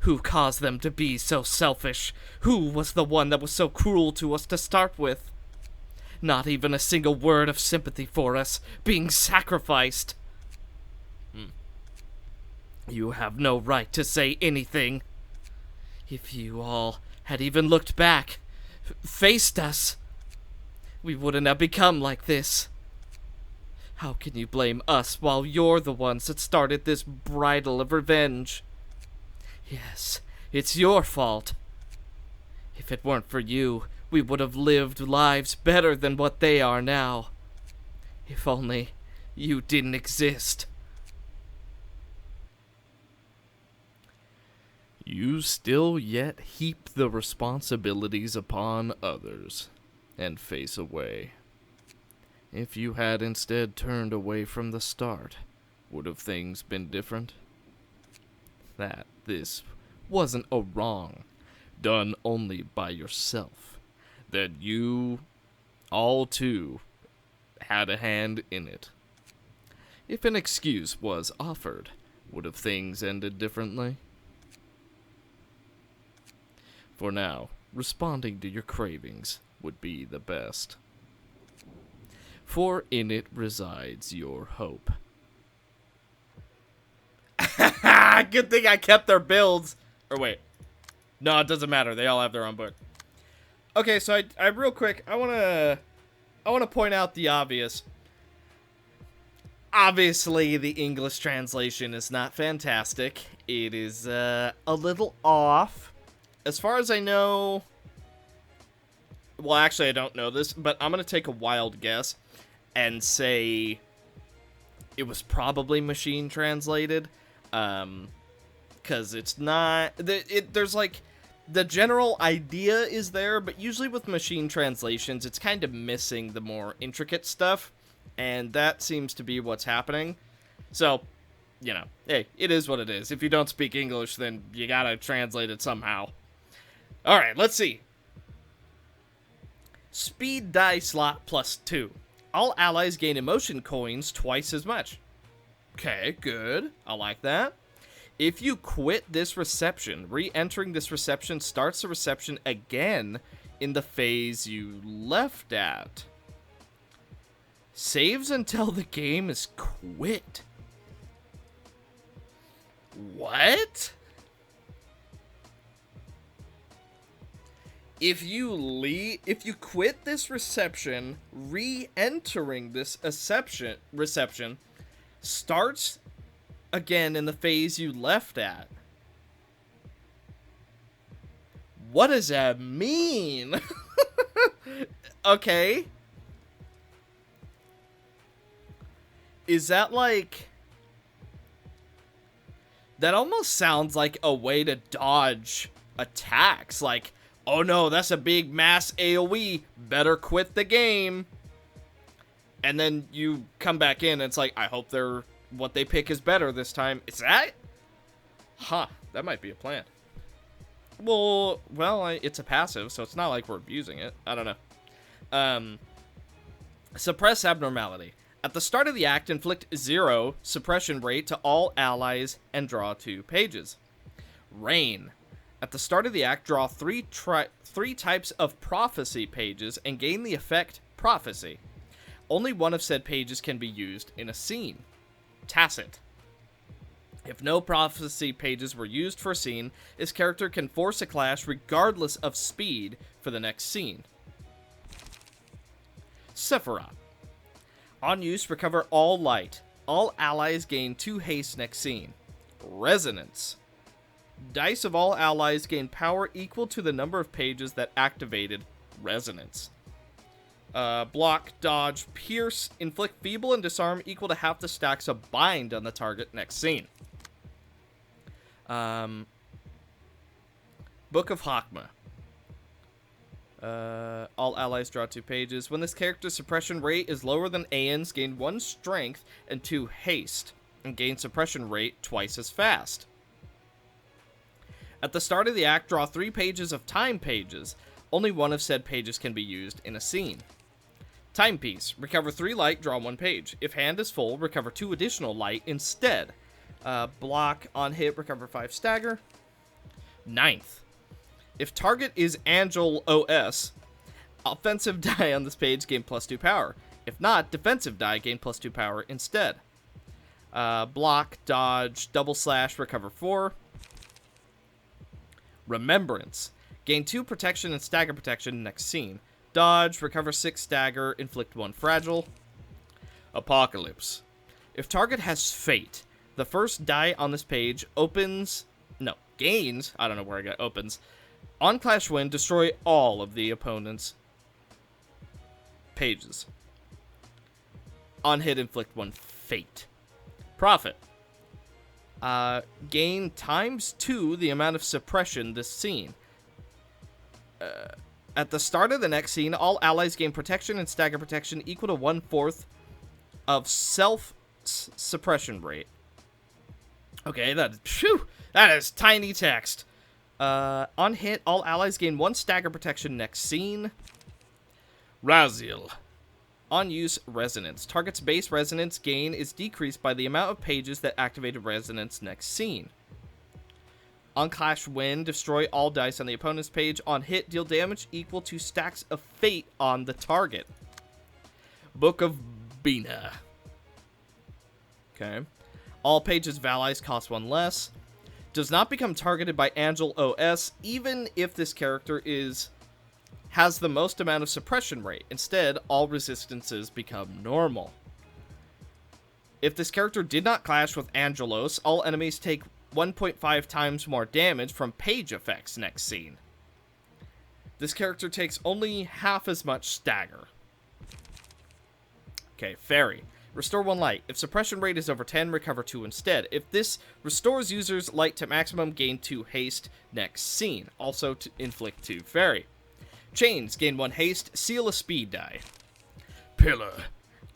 Who caused them to be so selfish? Who was the one that was so cruel to us to start with? Not even a single word of sympathy for us, being sacrificed. You have no right to say anything. If you all had even looked back, faced us, we wouldn't have become like this. How can you blame us while you're the ones that started this bridle of revenge? Yes, it's your fault. If it weren't for you, we would have lived lives better than what they are now. If only you didn't exist. You still yet heap the responsibilities upon others and face away. If you had instead turned away from the start, would have things been different? That this wasn't a wrong done only by yourself, that you All two had a hand in it. If an excuse was offered, would have things ended differently? For now, responding to your cravings would be the best. For in it resides your hope. Good thing I kept their builds. Or wait. No, it doesn't matter. They all have their own book. Okay, so I real quick, I wanna point out the obvious. Obviously, the English translation is not fantastic. It is a little off. As far as I know, well, actually, I don't know this, but I'm gonna take a wild guess and say it was probably machine translated, because it's not. There's like the general idea is there, but usually with machine translations, it's kind of missing the more intricate stuff. And that seems to be what's happening. So, you know, hey, it is what it is. If you don't speak English, then you gotta translate it somehow. Alright, let's see. Speed die slot +2. All allies gain emotion coins twice as much. Okay, good. I like that. If you quit this reception, re-entering this reception starts the reception again in the phase you left at. Saves until the game is quit. What? If you quit this reception, re-entering this reception starts again in the phase you left at. What does that mean? Okay. Is that like... That almost sounds like a way to dodge attacks. Like, oh no, that's a big mass AoE. Better quit the game. And then you come back in and it's like, I hope what they pick is better this time. Is that? Huh, that might be a plan. Well, it's a passive, so it's not like we're abusing it. I don't know. Suppress abnormality. At the start of the act, inflict 0 suppression rate to all allies and draw 2 pages. Rain. At the start of the act, draw three types of prophecy pages and gain the effect prophecy. Only one of said pages can be used in a scene. Tacit. If no prophecy pages were used for a scene, his character can force a clash regardless of speed for the next scene. Sephiroth. On use, recover all light. All allies gain 2 haste next scene. Resonance. Dice of all allies gain power equal to the number of pages that activated resonance. Block, dodge, pierce, inflict feeble, and disarm equal to half the stacks of bind on the target next scene. Book of Hakma. All allies draw 2 pages. When this character's suppression rate is lower than Aeon's, gain 1 strength and 2 haste, and gain suppression rate twice as fast. At the start of the act, draw 3 pages of time pages. Only one of said pages can be used in a scene. Timepiece. Recover 3 light, draw 1 page. If hand is full, recover 2 additional light instead. Block, on hit, recover 5 stagger. Ninth. If target is Angel OS, offensive die on this page gain +2 power. If not, defensive die gain +2 power instead. Block, dodge, double slash, recover 4. Remembrance. Gain 2 protection and stagger protection next scene. Dodge, recover 6 stagger, inflict 1 fragile. Apocalypse. If target has fate, the first die on this page gains, I don't know where I got opens. On Clash Win, destroy all of the opponent's pages. On hit, inflict 1 fate. Profit. Gain ×2 the amount of suppression this scene. At the start of the next scene, all allies gain protection and stagger protection equal to 1/4 of self-suppression rate. Okay, that is tiny text. On hit, all allies gain 1 stagger protection next scene. Raziel. On use resonance. Target's base resonance gain is decreased by the amount of pages that activated resonance next scene. On clash win, destroy all dice on the opponent's page. On hit, deal damage equal to stacks of fate on the target. Book of Bina. Okay. All pages of allies cost 1 less. Does not become targeted by Angel OS, even if this character has the most amount of suppression rate. Instead, all resistances become normal. If this character did not clash with Angelos, all enemies take 1.5 times more damage from page effects next scene. This character takes only half as much stagger. Okay, Fairy. Restore 1 light. If suppression rate is over 10, recover 2 instead. If this restores users light to maximum, gain 2 haste next scene. Also to inflict 2 Fairy. Chains. Gain 1 haste. Seal a speed die. Pillar.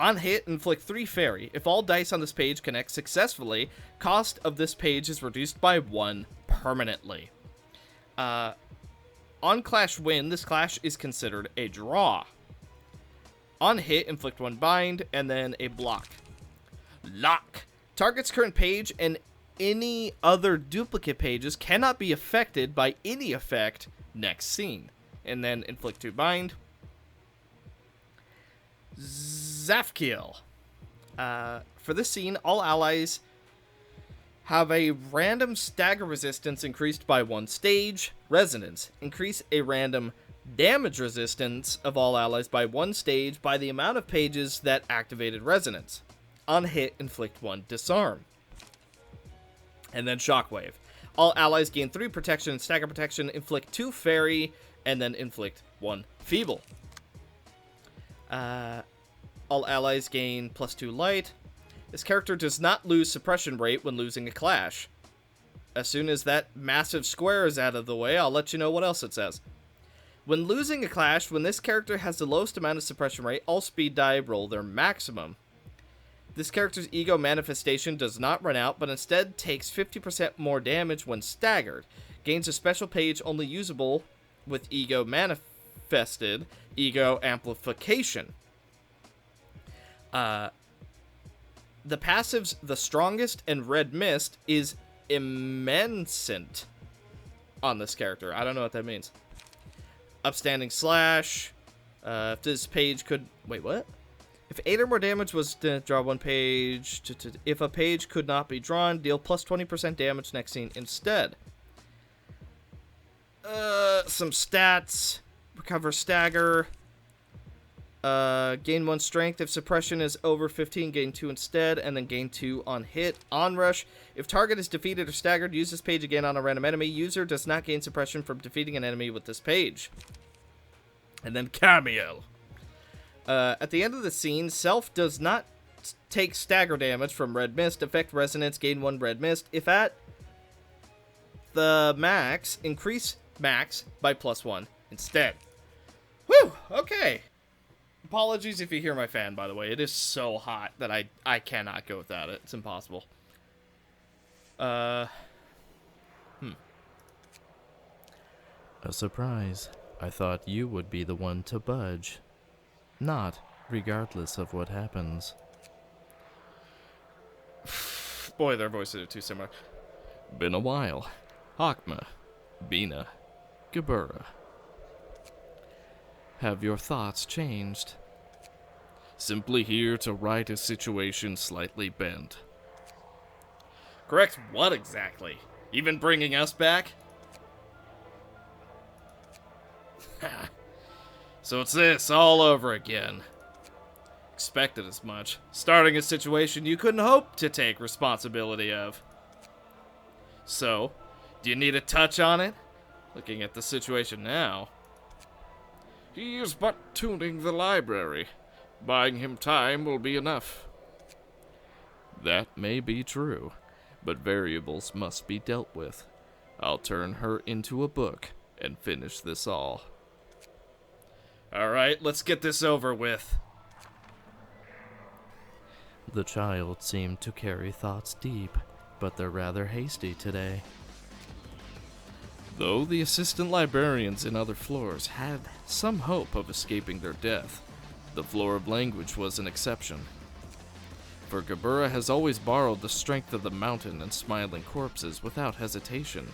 On hit, inflict 3 Fairy. If all dice on this page connect successfully, cost of this page is reduced by 1 permanently. On clash win, this clash is considered a draw. On hit, inflict 1 bind, and then a block. Lock. Target's current page and any other duplicate pages cannot be affected by any effect next scene. And then inflict 2 bind. Zafkiel. For this scene, all allies have a random stagger resistance increased by 1 stage. Resonance. Increase a random damage resistance of all allies by 1 stage by the amount of pages that activated resonance. On hit, inflict 1 disarm. And then Shockwave. All allies gain 3 protection and stagger protection, inflict 2 fairy, and then inflict 1 feeble. All allies gain +2 light. This character does not lose suppression rate when losing a clash. As soon as that massive square is out of the way, I'll let you know what else it says. When losing a clash, when this character has the lowest amount of suppression rate, all speed die roll their maximum. This character's ego manifestation does not run out, but instead takes 50% more damage when staggered. Gains a special page only usable with ego manifested, ego amplification. The passives The Strongest and Red Mist is immensant on this character. I don't know what that means. Upstanding Slash. If this page could... Wait, what? If 8 or more damage was to draw 1 page... If a page could not be drawn, deal plus 20% damage next scene instead. Some stats. Recover stagger. Gain 1 strength. If suppression is over 15, gain 2 instead, and then gain 2 on hit. Onrush. If target is defeated or staggered, use this page again on a random enemy. User does not gain suppression from defeating an enemy with this page. And then Cameo. At the end of the scene, Self does not take stagger damage from Red Mist. Effect Resonance, gain 1 Red Mist. If at the max, increase max by +1 instead. Whew, okay. Apologies if you hear my fan, by the way. It is so hot that I cannot go without it. It's impossible. A surprise. I thought you would be the one to budge. Not, regardless of what happens. Boy, their voices are too similar. Been a while. Hakma, Bina, Gebura. Have your thoughts changed? Simply here to right a situation slightly bent. Correct what exactly? Even bringing us back? So it's this all over again. Expected as much. Starting a situation you couldn't hope to take responsibility of. So, do you need a touch on it? Looking at the situation now. He is but tuning the library. Buying him time will be enough. That may be true, but variables must be dealt with. I'll turn her into a book and finish this all. Alright, let's get this over with. The child seemed to carry thoughts deep, but they're rather hasty today. Though the assistant librarians in other floors had some hope of escaping their death, the floor of language was an exception. For Gebura has always borrowed the strength of the mountain and smiling corpses without hesitation,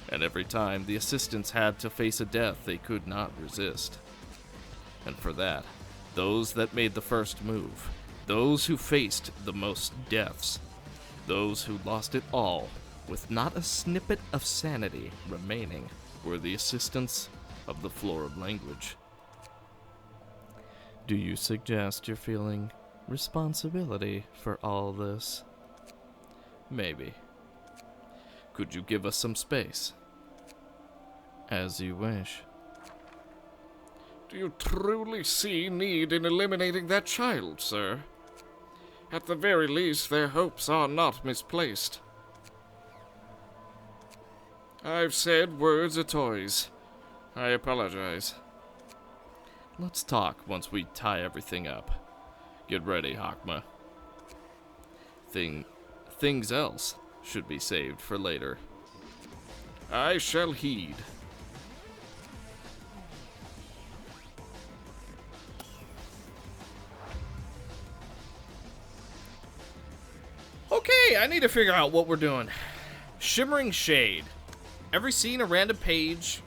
and every time the assistants had to face a death they could not resist. And for that, those that made the first move, those who faced the most deaths, those who lost it all, with not a snippet of sanity remaining, were the assistants of the floor of language. Do you suggest you're feeling responsibility for all this? Maybe. Could you give us some space? As you wish. Do you truly see need in eliminating that child, sir? At the very least, their hopes are not misplaced. I've said words are toys. I apologize. Let's talk once we tie everything up. Get ready, Hakma. Things else should be saved for later. I shall heed. Okay, I need to figure out what we're doing. Shimmering Shade. Every scene, a random page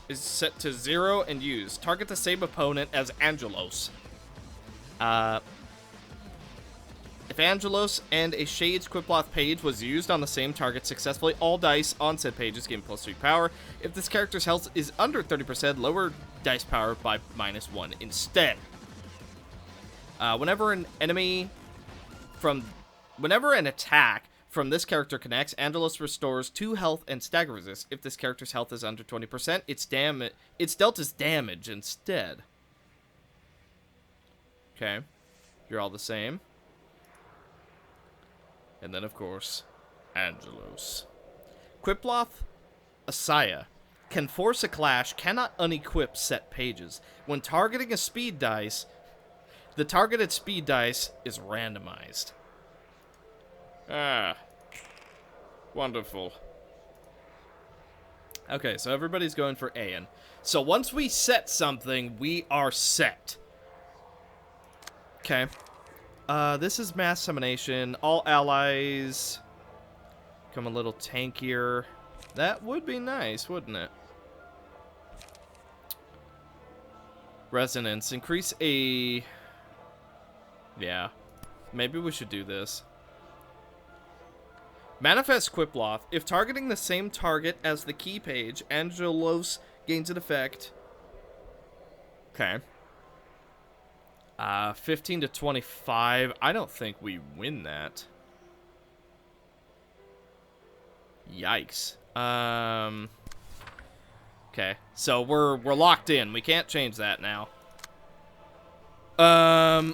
is set to 0 and used. Target the same opponent as Angelos. If Angelos and a Shade's Quickblock page was used on the same target successfully, all dice on said pages gain +3 power. If this character's health is under 30%, lower dice power by -1 instead. Whenever an attack from this character connects, Angelos restores 2 health and stagger resist. If this character's health is under 20%, it's dealt as damage instead. Okay. You're all the same. And then, of course, Angelos. Quiploth Asaya can force a clash, cannot unequip set pages. When targeting a speed dice, the targeted speed dice is randomized. Ah. Wonderful. Okay, so everybody's going for Aeon. So once we set something, we are set. Okay. This is mass summonation. All allies become a little tankier. That would be nice, wouldn't it? Resonance. Increase a... Yeah. Maybe we should do this. Manifest Quiploth. If targeting the same target as the key page, Angelos gains an effect. Okay. 15 to 25. I don't think we win that. Yikes. Okay. So we're locked in. We can't change that now.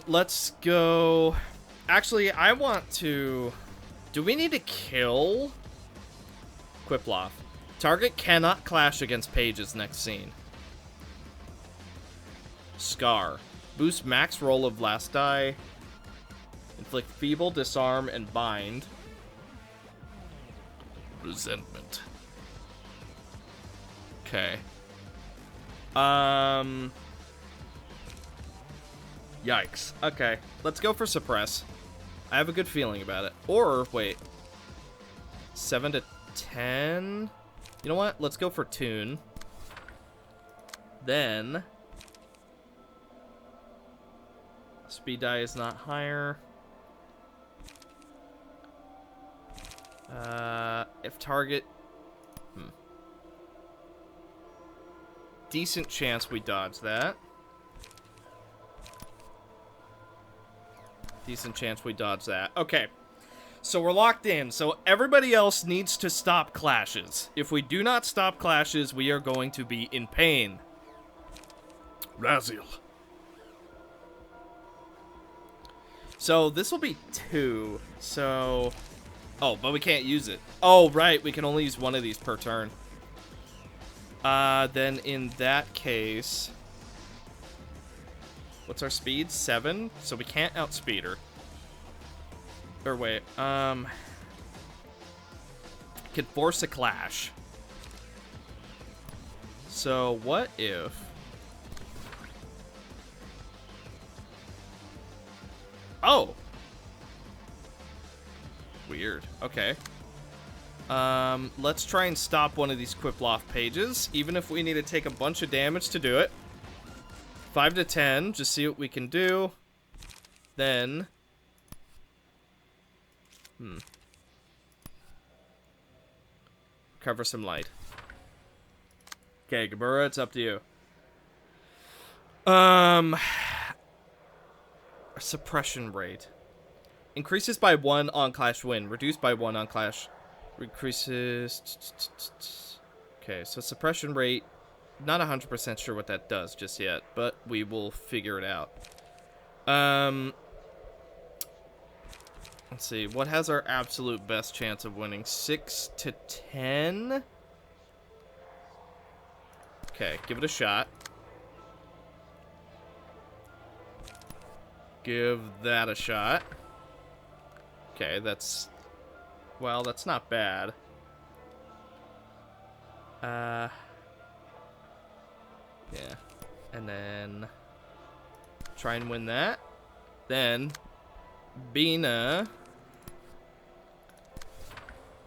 Let's go. Actually, I want to... Do we need to kill Quiploth? Target cannot clash against pages next scene. Scar. Boost max roll of last die. Inflict feeble, disarm, and bind. Resentment. Okay. Yikes. Okay. Let's go for suppress. I have a good feeling about it. Or, wait. 7 to 10? You know what? Let's go for tune. Then... Speed die is not higher. If target... Decent chance we dodge that. Decent chance we dodge that. Okay. So we're locked in. So everybody else needs to stop clashes. If we do not stop clashes, we are going to be in pain. Raziel. So this will be 2. So... Oh, but we can't use it. Oh, right. We can only use one of these per turn. Then in that case... What's our speed? 7? So we can't outspeed her. Or wait, can force a clash. So what if... Oh! Weird. Okay. Let's try and stop one of these Quickloft pages, even if we need to take a bunch of damage to do it. 5 to 10, just see what we can do. Then... Cover some light. Okay, Gabura, it's up to you. Suppression rate. Increases by 1 on clash win. Reduced by 1 on clash. Increases... Okay, so suppression rate. Not 100% sure what that does just yet, but we will figure it out. Let's see. What has our absolute best chance of winning? 6 to 10? Okay, give it a shot. Give that a shot. Okay, that's... Well, that's not bad. Yeah. And then... Try and win that. Then... Bina...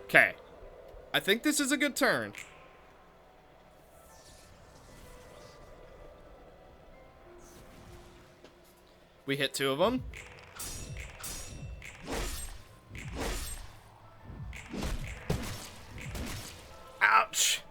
Okay. I think this is a good turn. We hit 2 of them. Ouch!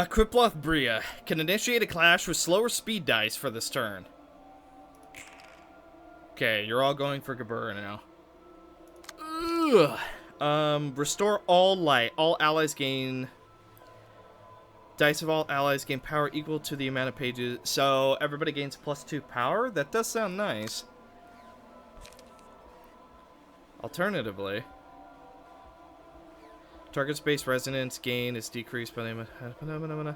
Quiploth Bria can initiate a clash with slower speed dice for this turn. Okay, you're all going for Gabura now. Ugh. Restore all light. All allies gain... Dice of all allies gain power equal to the amount of pages. So, everybody gains +2 power? That does sound nice. Alternatively... Target space resonance gain is decreased by the...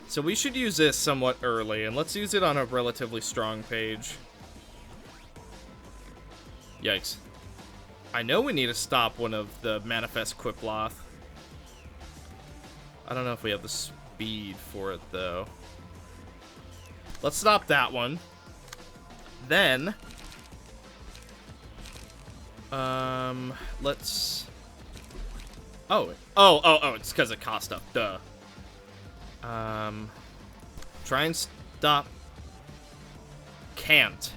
So we should use this somewhat early, and let's use it on a relatively strong page. Yikes. I know we need to stop one of the Manifest Quiploth. I don't know if we have the speed for it, though. Let's stop that one. Then... let's... Oh, it's because it cost stuff. Duh. Try and stop... Can't.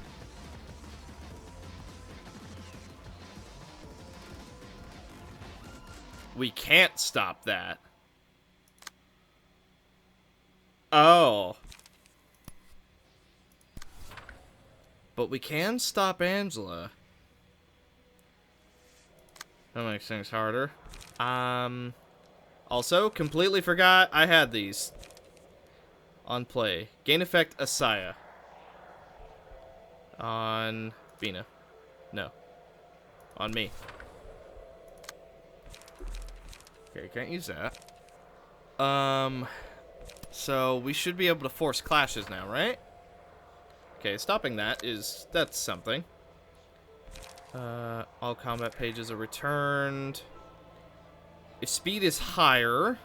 We can't stop that. Oh. But we can stop Angela. That makes things harder. Also, completely forgot I had these. On play. Gain effect Asaya. On Bina. No. On me. Okay, can't use that. So we should be able to force clashes now, right? Okay, stopping that that's something. All combat pages are returned. If speed is higher,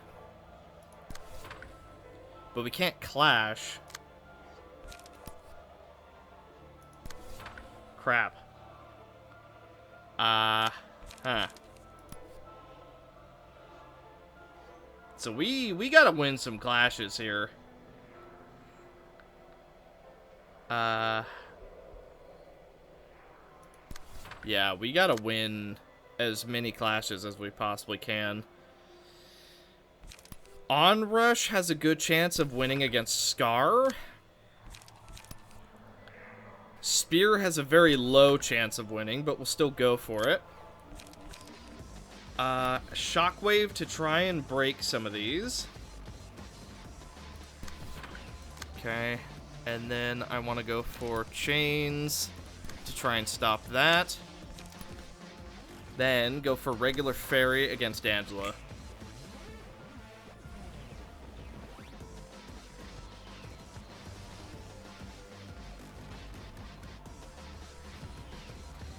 but we can't clash. Crap. So we gotta win some clashes here. Yeah, we gotta win as many clashes as we possibly can. Onrush has a good chance of winning against Scar. Spear has a very low chance of winning, but we'll still go for it. Shockwave to try and break some of these. Okay. And then I want to go for Chains to try and stop that. Then go for regular Fairy against Angela.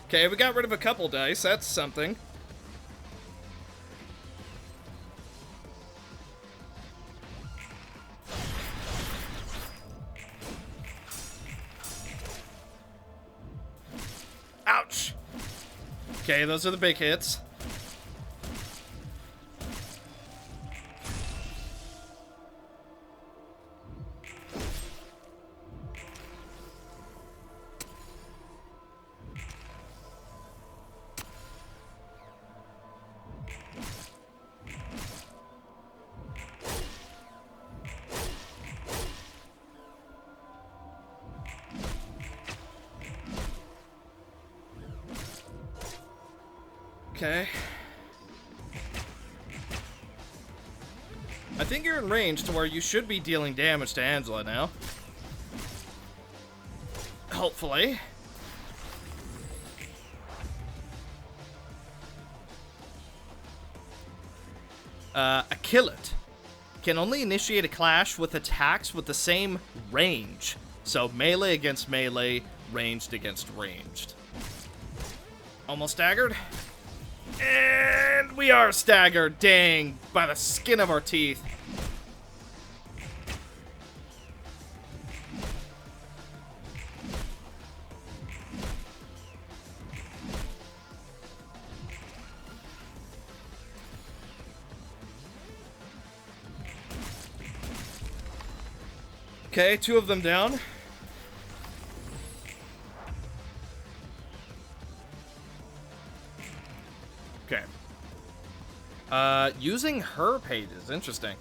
Okay, we got rid of a couple dice. That's something. Ouch! Okay, those are the big hits. Okay. I think you're in range to where you should be dealing damage to Angela now. Hopefully. A Killet can only initiate a clash with attacks with the same range. So melee against melee, ranged against ranged. Almost staggered. And we are staggered, dang, by the skin of our teeth. Okay, 2 of them down. Okay. Using her pages. Interesting.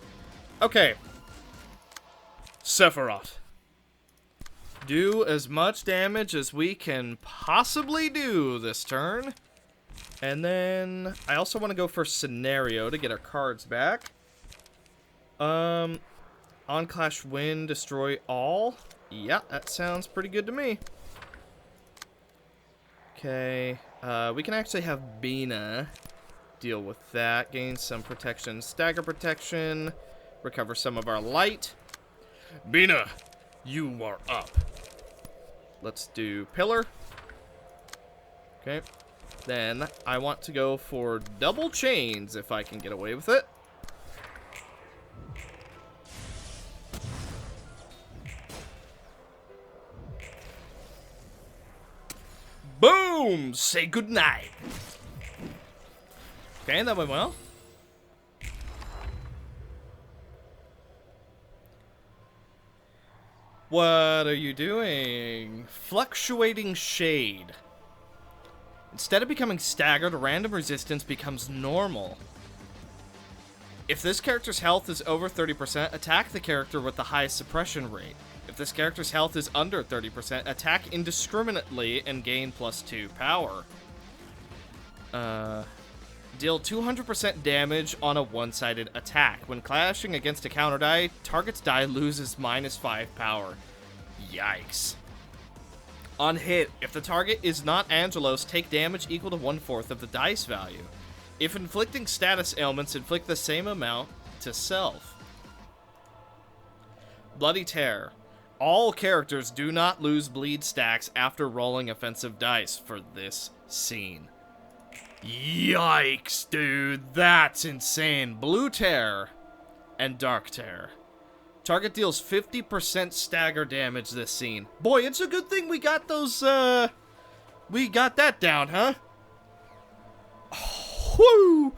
Okay. Sephiroth. Do as much damage as we can possibly do this turn. And then I also want to go for Scenario to get our cards back. On Clash Win, destroy all. Yeah, that sounds pretty good to me. Okay. We can actually have Bina deal with that. Gain some protection. Stagger protection. Recover some of our light. Bina, you are up. Let's do Pillar. Okay. Then I want to go for double chains if I can get away with it. Boom! Say goodnight. Okay, that went well. What are you doing? Fluctuating Shade. Instead of becoming staggered, random resistance becomes normal. If this character's health is over 30%, attack the character with the highest suppression rate. If this character's health is under 30%, attack indiscriminately and gain +2 power. Deal 200% damage on a one-sided attack. When clashing against a counter die, target's die loses -5 power. Yikes. On hit, if the target is not Angelos, take damage equal to 1/4 of the dice value. If inflicting status ailments, inflict the same amount to self. Bloody Tear. All characters do not lose bleed stacks after rolling offensive dice for this scene. Yikes, dude. That's insane. Blue Tear and Dark Tear. Target deals 50% stagger damage this scene. Boy, it's a good thing we got those, we got that down, huh? Whoo!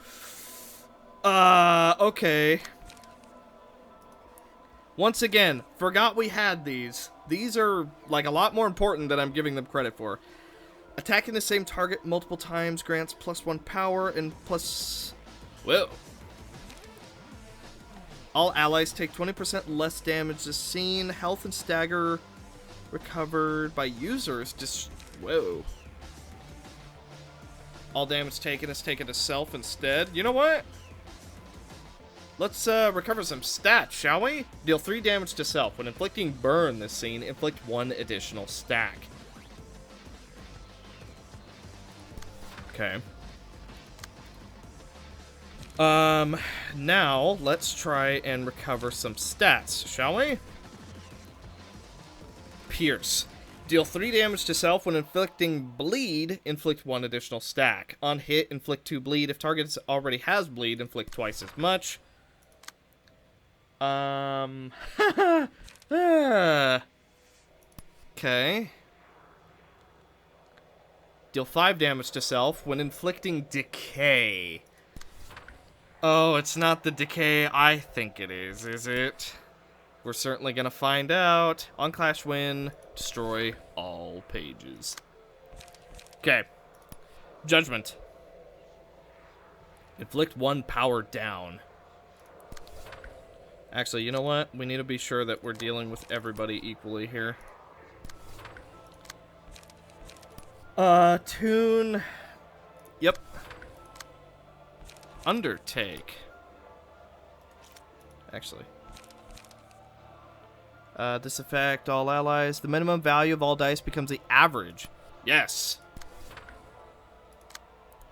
Okay. Once again, forgot we had these. These are, like, a lot more important than I'm giving them credit for. Attacking the same target multiple times grants +1 power and plus... Whoa. All allies take 20% less damage this scene. Health and stagger recovered by users. Just whoa. All damage taken is taken to self instead. You know what? Let's recover some stats, shall we? Deal 3 damage to self. When inflicting burn this scene, inflict 1 additional stack. Okay. Now, let's try and recover some stats, shall we? Pierce. Deal 3 damage to self when inflicting bleed, inflict 1 additional stack. On hit, inflict 2 bleed. If target already has bleed, inflict twice as much. Okay. Deal 5 damage to self when inflicting decay. Oh, it's not the decay I think it is it? We're certainly gonna find out. On Clash Win, destroy all pages. Okay. Judgment. Inflict 1 power down. Actually, you know what? We need to be sure that we're dealing with everybody equally here. Tune. Yep. Undertake. Actually. This effect, all allies. The minimum value of all dice becomes the average. Yes.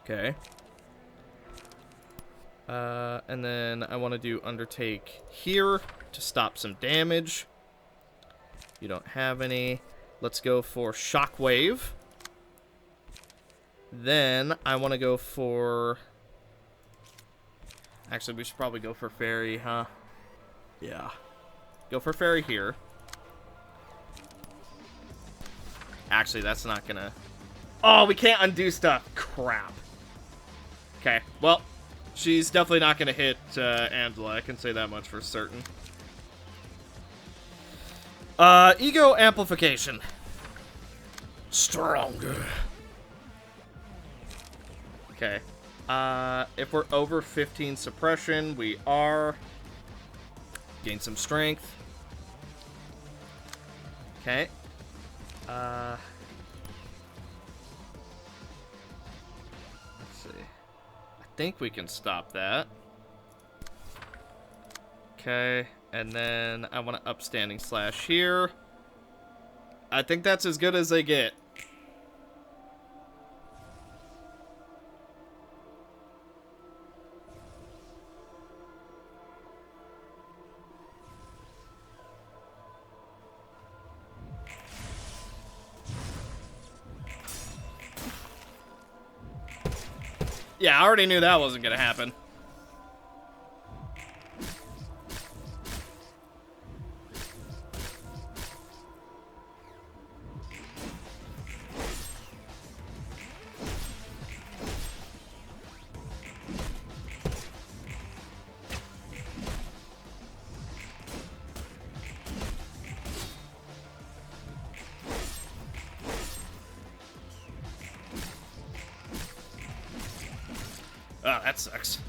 Okay. And then I want to do Undertake here to stop some damage. You don't have any. Let's go for Shockwave. Then I want to go for... Actually, we should probably go for Fairy, huh? Yeah. Go for Fairy here. Actually, that's not gonna... Oh, we can't undo stuff. Crap. Okay, well, she's definitely not gonna hit Angela. I can say that much for certain. Ego amplification. Stronger. Okay. If we're over 15 suppression, we are. Gain some strength. Okay. Let's see. I think we can stop that. Okay. And then I want to upstanding slash here. I think that's as good as they get. Yeah, I already knew that wasn't gonna happen. Oh, that sucks.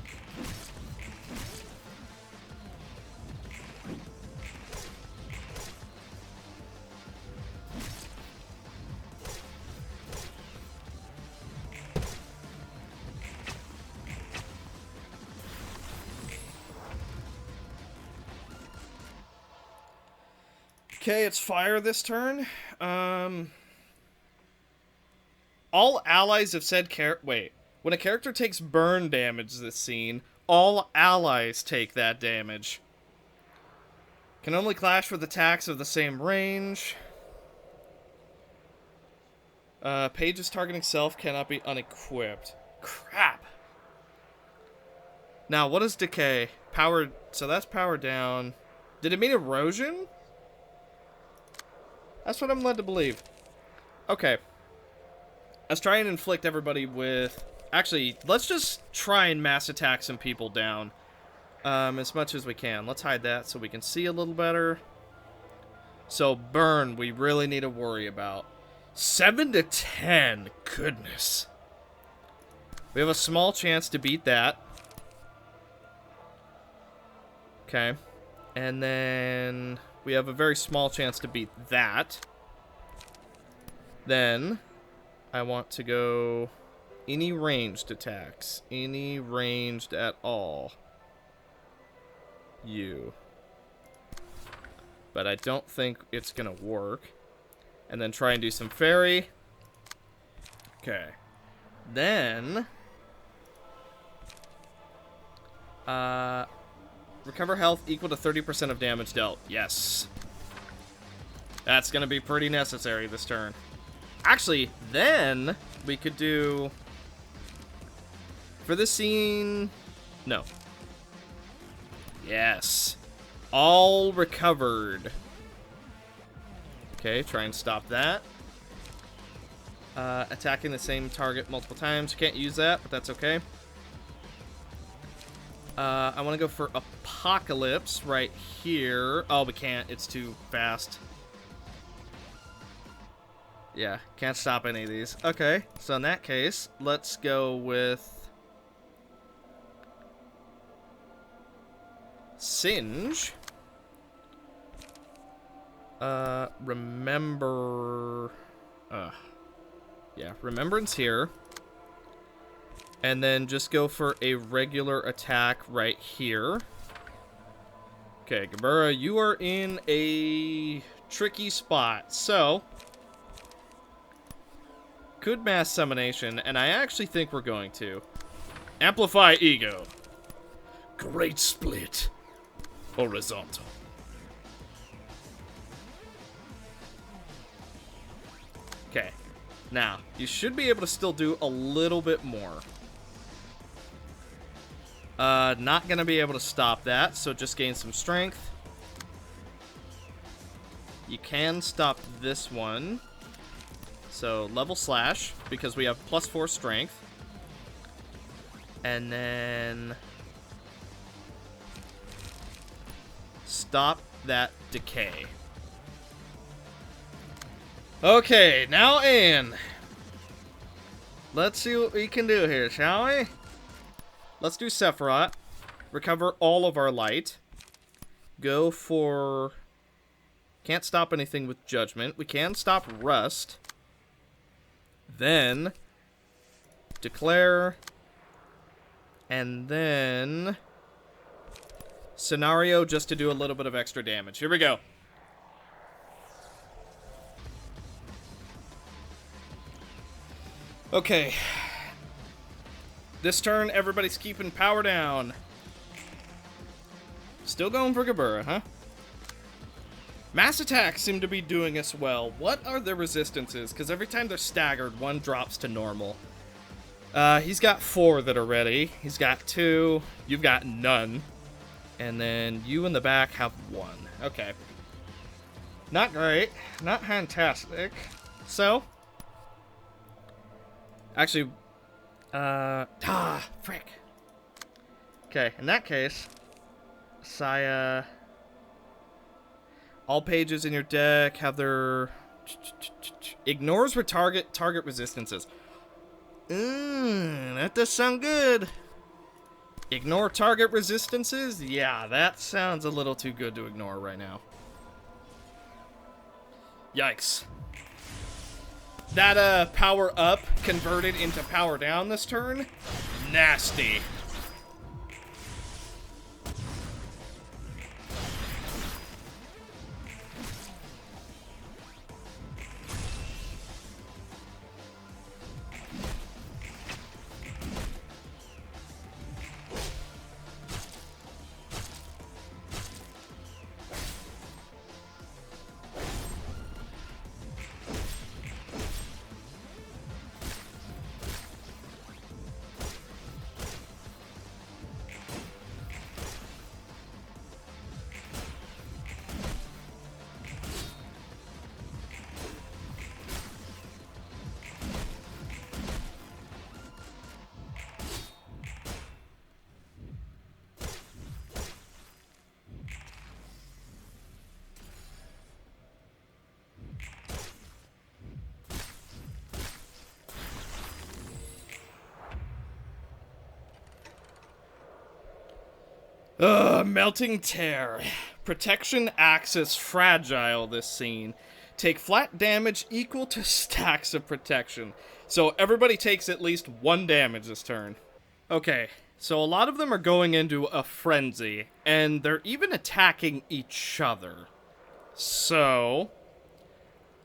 Okay, it's fire this turn. All allies have said wait. When a character takes burn damage this scene, all allies take that damage. Can only clash with attacks of the same range. Pages targeting self cannot be unequipped. Crap. Now, what is decay? Power, so that's power down. Did it mean erosion? That's what I'm led to believe. Okay. Let's try and inflict everybody with... Actually, let's just try and mass attack some people down as much as we can. Let's hide that so we can see a little better. So, burn, we really need to worry about. 7 to 10. Goodness. We have a small chance to beat that. Okay. And then we have a very small chance to beat that. Then I want to go any ranged attacks. Any ranged at all. You. But I don't think it's going to work. And then try and do some fairy. Okay. Then recover health equal to 30% of damage dealt. Yes. That's going to be pretty necessary this turn. Actually, then we could do... For this scene... No. Yes. All recovered. Okay, try and stop that. Attacking the same target multiple times. You can't use that, but that's okay. I want to go for Apocalypse right here. Oh, we can't. It's too fast. Yeah, can't stop any of these. Okay, so in that case, let's go with Singe. Remember... yeah, Remembrance here. And then just go for a regular attack right here. Okay, Gabura, you are in a tricky spot. So, could mass summonation, and I actually think we're going to. Amplify Ego. Great split. Horizontal. Okay. Now, you should be able to still do a little bit more. Not gonna be able to stop that, so just gain some strength. You can stop this one. So, level slash, because we have +4 strength. And then... stop that decay. Okay, now Anne. Let's see what we can do here, shall we? Let's do Sephiroth. Recover all of our light. Go for... Can't stop anything with Judgment. We can stop Rust. Then... Declare. And then... Scenario just to do a little bit of extra damage. Here we go. Okay. This turn, everybody's keeping power down. Still going for Gabura, huh? Mass attacks seem to be doing us well. What are the resistances? Because every time they're staggered, one drops to normal. He's got 4 that are ready. He's got 2. You've got none. And then you in the back have 1. Okay. Not great. Not fantastic. So. Actually. Frick. Okay, in that case. Saya. All pages in your deck have their... Ignores target resistances. That does sound good. Ignore target resistances? Yeah, that sounds a little too good to ignore right now. Yikes. That power up converted into power down this turn? Nasty. Melting Tear. Protection acts as fragile this scene. Take flat damage equal to stacks of protection. So everybody takes at least 1 damage this turn. Okay, so a lot of them are going into a frenzy, and they're even attacking each other. So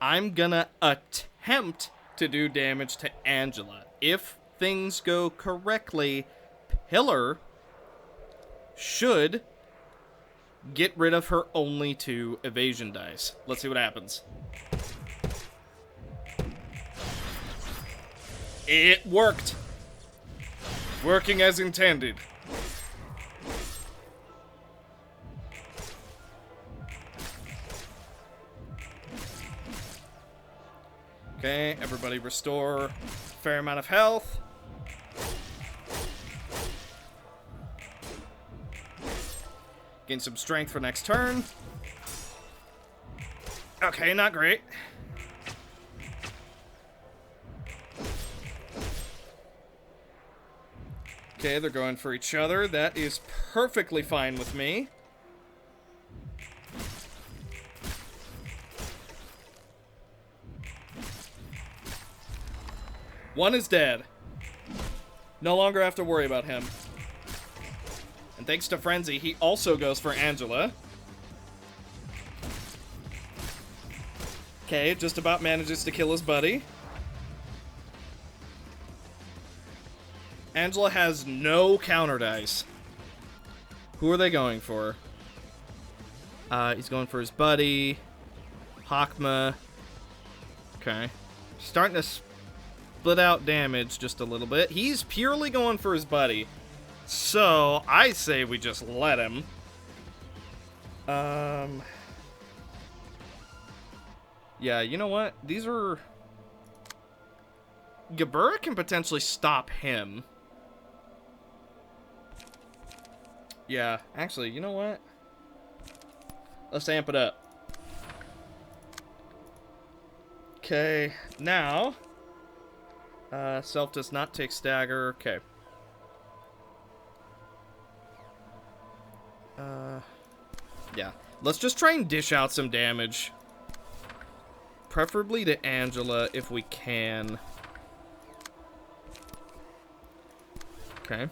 I'm gonna attempt to do damage to Angela. If things go correctly, Pillar should get rid of her only 2 evasion dice. Let's see what happens. It worked. Working as intended. Okay, everybody restore a fair amount of health. Gain some strength for next turn. Okay, not great. Okay, they're going for each other. That is perfectly fine with me. One is dead. No longer have to worry about him. And thanks to Frenzy, he also goes for Angela. Okay, just about manages to kill his buddy. Angela has no counter dice. Who are they going for? He's going for his buddy. Hakma. Okay. Starting to split out damage just a little bit. He's purely going for his buddy. So, I say we just let him. Yeah, you know what? These are... Gabura can potentially stop him. Yeah, actually, you know what? Let's amp it up. Okay, now... Self does not take stagger. Okay. Yeah. Let's just try and dish out some damage. Preferably to Angela if we can. Okay.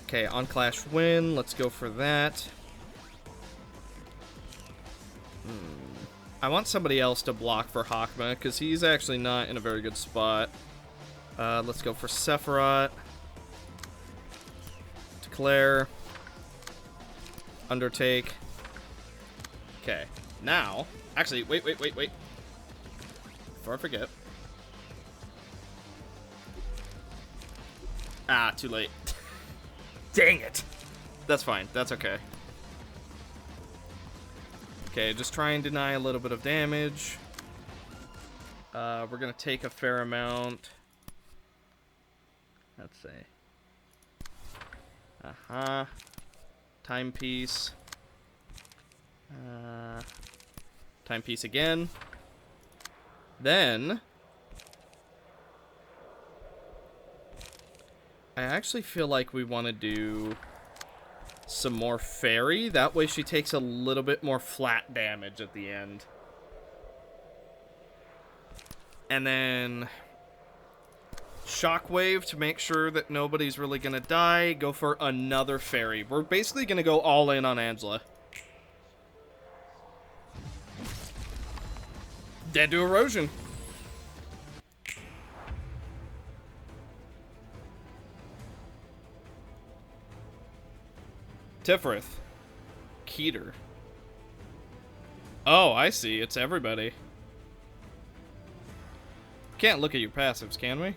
Okay, on Clash win. Let's go for that. I want somebody else to block for Hakma, because he's actually not in a very good spot. Let's go for Sephiroth. Declare. Undertake. Okay, now... Actually, wait. Before I forget. Ah, too late. Dang it! That's fine, that's okay. Okay, just try and deny a little bit of damage. We're gonna take a fair amount. Let's see. Timepiece. Timepiece again. Then... I actually feel like we want to do some more fairy. That way she takes a little bit more flat damage at the end. And then shockwave to make sure that nobody's really going to die. Go for another fairy. We're basically going to go all in on Angela. Dead to erosion. Tifrith. Kitteh. Oh, I see. It's everybody. Can't look at your passives, can we?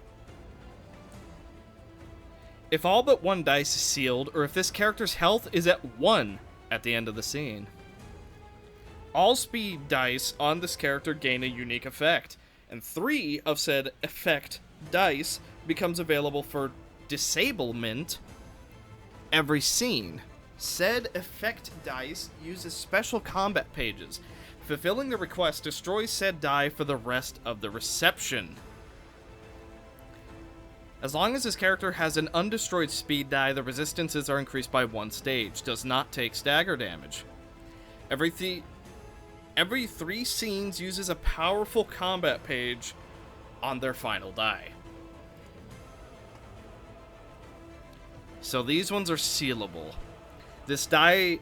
If all but 1 dice is sealed, or if this character's health is at 1 at the end of the scene. All speed dice on this character gain a unique effect, and 3 of said effect dice becomes available for disablement every scene. Said effect dice uses special combat pages. Fulfilling the request destroys said die for the rest of the reception. As long as this character has an undestroyed speed die, the resistances are increased by 1 stage. Does not take stagger damage. Every 3 scenes uses a powerful combat page on their final die. So these ones are sealable. This die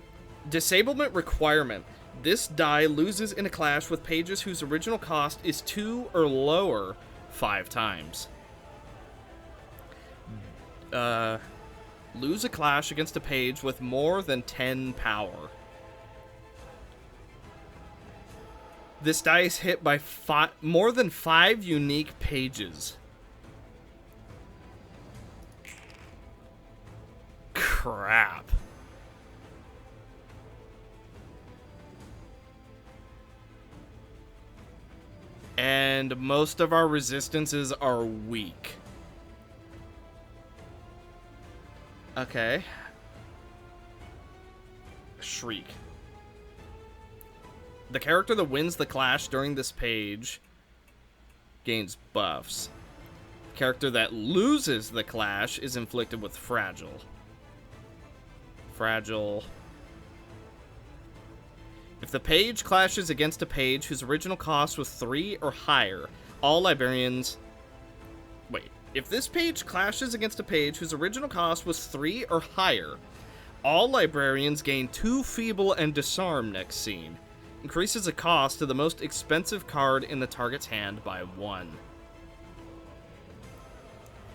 disablement requirement. This die loses in a clash with pages whose original cost is 2 or lower 5 times. Lose a clash against a page with more than 10 power. This die is hit by more than 5 unique pages. Crap. And most of our resistances are weak. Okay. Shriek. The character that wins the clash during this page gains buffs. The character that loses the clash is inflicted with Fragile. Fragile. If the page clashes against a page whose original cost was 3 or higher, all librarians... Wait. If this page clashes against a page whose original cost was 3 or higher, all librarians gain 2 feeble and disarm next scene. Increases the cost to the most expensive card in the target's hand by 1.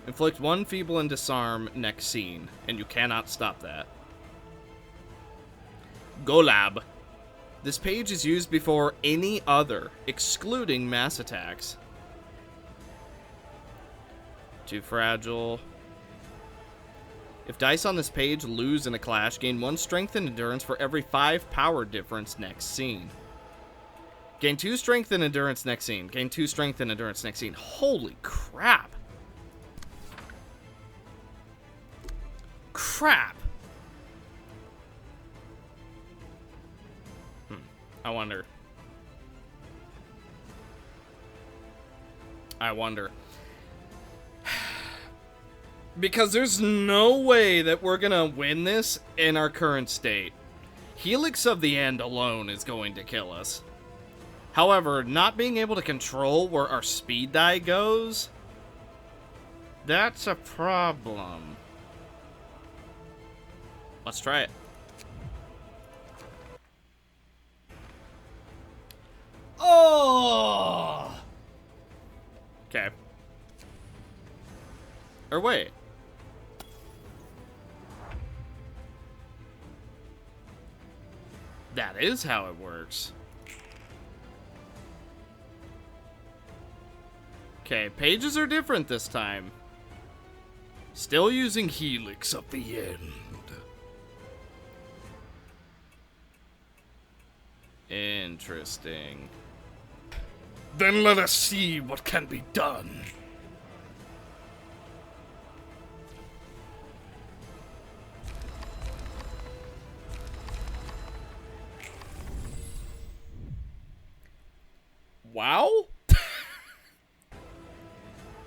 Inflict 1 feeble and disarm next scene, and you cannot stop that. Golab. This page is used before any other, excluding mass attacks. Too fragile. If dice on this page lose in a clash, gain 1 strength and endurance for every 5 power difference next scene. Gain 2 strength and endurance next scene. Gain 2 strength and endurance next scene. Holy crap. Crap. I wonder. Because there's no way that we're gonna win this in our current state. Helix of the End alone is going to kill us. However, not being able to control where our speed die goes, that's a problem. Let's try it. Oh! Okay. Or wait. That is how it works. Okay, pages are different this time. Still using Helix of the End. Interesting. Then let us see what can be done. Wow?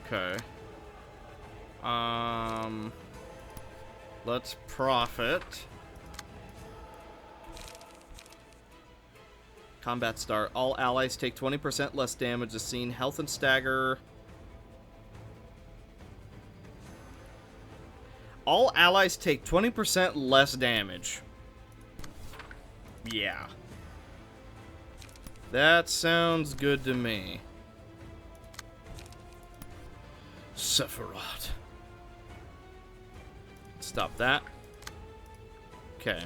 Okay. Let's profit. Combat start. All allies take 20% less damage this scene. Health and stagger. All allies take 20% less damage. Yeah. That sounds good to me. Sephiroth. Stop that. Okay.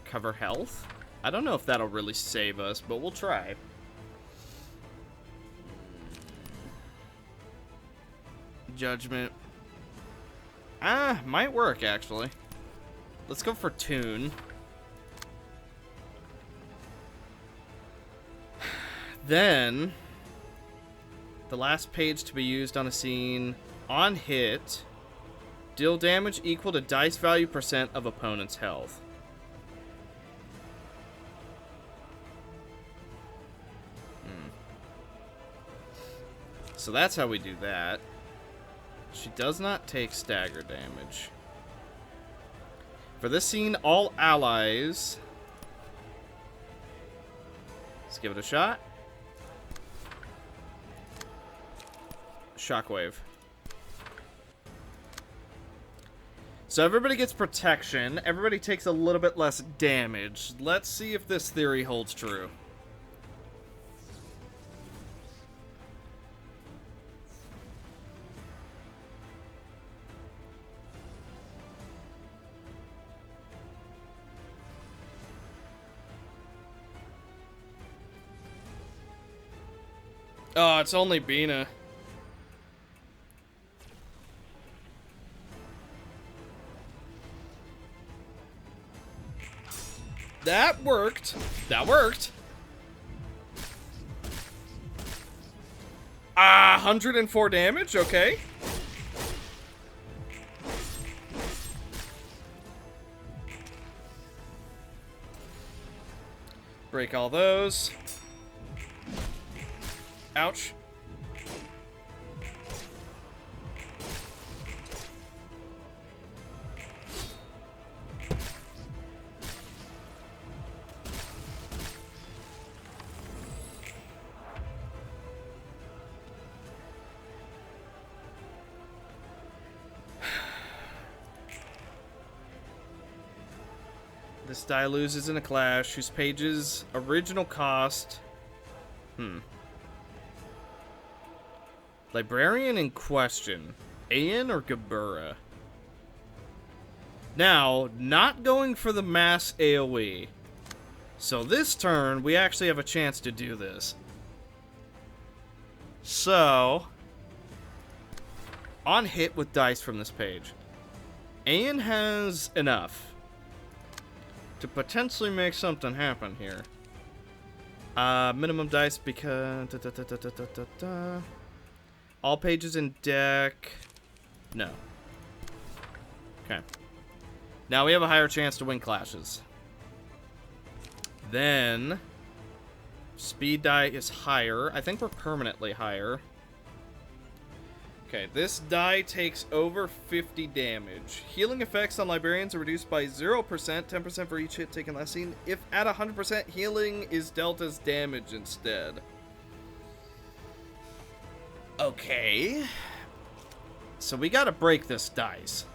Cover health? I don't know if that'll really save us, but we'll try. Judgment. Might work, actually. Let's go for Tune. Then, the last page to be used on a scene, on hit, deal damage equal to dice value % of opponent's health. So that's how we do that. She does not take stagger damage. For this scene, all allies... Let's give it a shot. Shockwave. So everybody gets protection. Everybody takes a little bit less damage. Let's see if this theory holds true. Oh, it's only Bina. That worked. That worked. 104 damage, okay. Break all those. Ouch. This die loses in a clash whose page's original cost... Librarian in question. Ayan or Gabura? Now, not going for the mass AoE. So this turn, we actually have a chance to do this. So... on hit with dice from this page. Ayan has enough to potentially make something happen here. Minimum dice because... All pages in deck... No. Okay. Now we have a higher chance to win clashes. Then... speed die is higher. I think we're permanently higher. Okay, this die takes over 50 damage. Healing effects on Librarians are reduced by 0%, 10% for each hit taken last scene. If at 100%, healing is dealt as damage instead. Okay. So we gotta break this dice.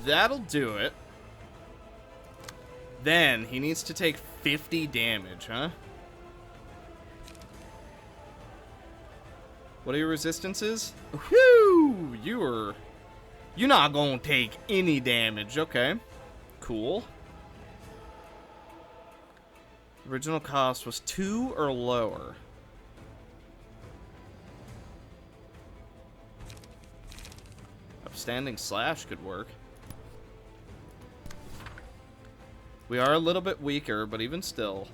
That'll do it. Then he needs to take 50 damage, huh? What are your resistances? Whew! You're not gonna take any damage. Okay. Cool. Original cost was 2 or lower. Upstanding slash could work. We are a little bit weaker, but even still.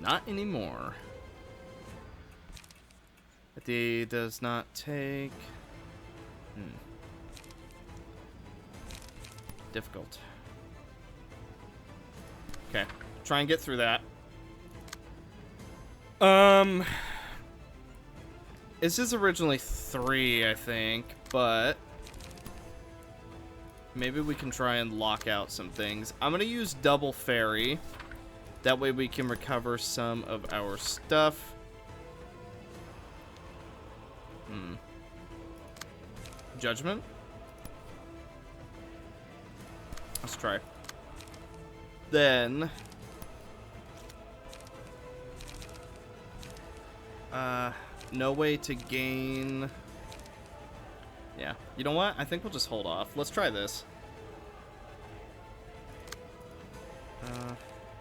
Not anymore. The does not take... difficult. Okay, try and get through that. This is originally 3, I think, but maybe we can try and lock out some things. I'm gonna use double fairy. That way we can recover some of our stuff. Judgment? Let's try. Then... no way to gain... Yeah. You know what? I think we'll just hold off. Let's try this.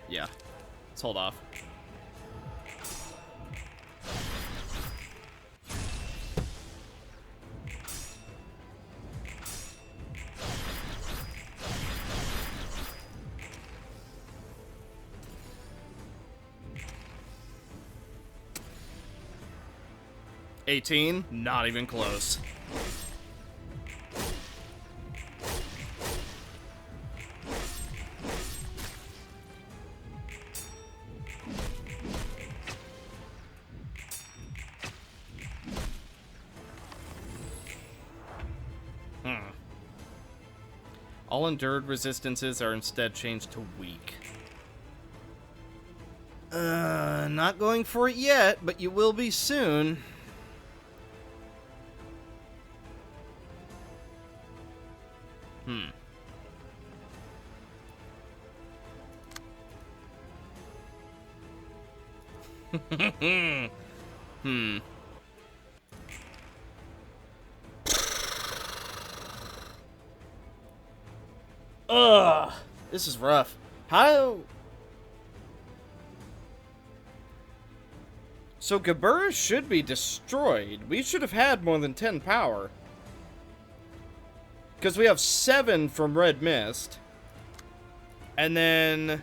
Yeah. Let's hold off. 18? Not even close. All endured resistances are instead changed to weak. Not going for it yet, but you will be soon. Ugh, this is rough. How? So Gabura should be destroyed. We should have had more than 10 power. Because we have 7 from Red Mist. And then...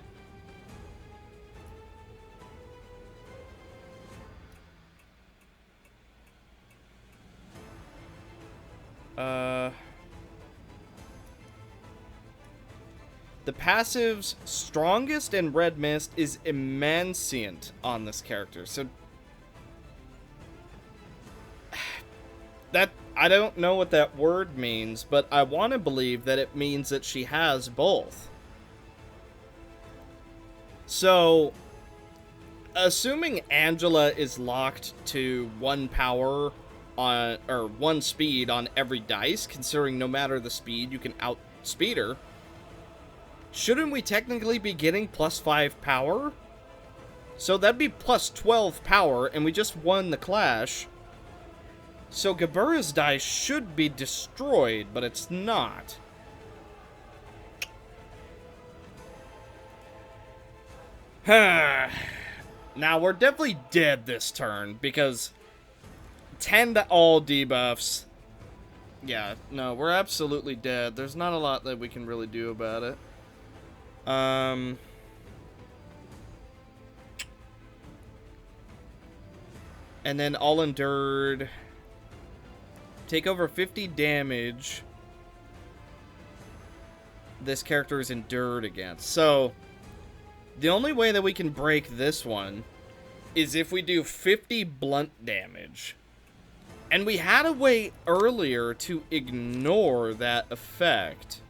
The passive's strongest in Red Mist is Emancient on this character. So... that... I don't know what that word means, but I want to believe that it means that she has both. So... assuming Angela is locked to 1 power on... or 1 speed on every dice, considering no matter the speed, you can outspeed her... shouldn't we technically be getting +5 power? So that'd be +12 power, and we just won the clash. So Gabura's dice should be destroyed, but it's not. Now, we're definitely dead this turn, because 10 to all debuffs. Yeah, no, we're absolutely dead. There's not a lot that we can really do about it. And then all endured. Take over 50 damage. This character is endured against. So, the only way that we can break this one is if we do 50 blunt damage. And we had a way earlier to ignore that effect.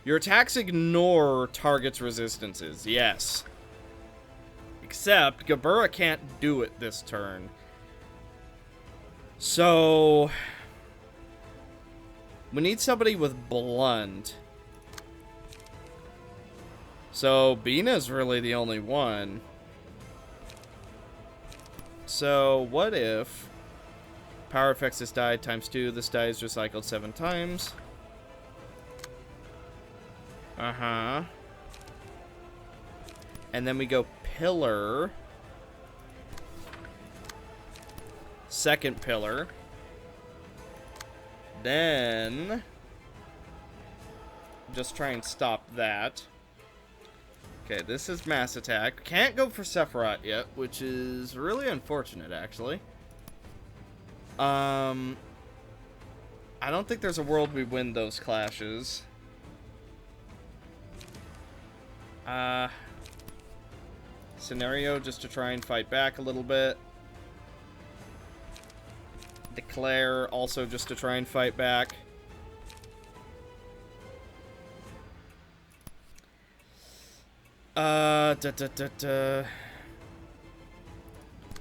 Your attacks ignore target's resistances, yes. Except, Gabura can't do it this turn. So... we need somebody with blunt. So, Bina's really the only one. So, what if... power affects this die ×2, this die is recycled 7 times. Uh-huh. And then we go pillar. Second pillar. Then... just try and stop that. Okay, this is mass attack. Can't go for Sephiroth yet, which is really unfortunate, actually. I don't think there's a world we win those clashes. Scenario just to try and fight back a little bit. Declare also just to try and fight back.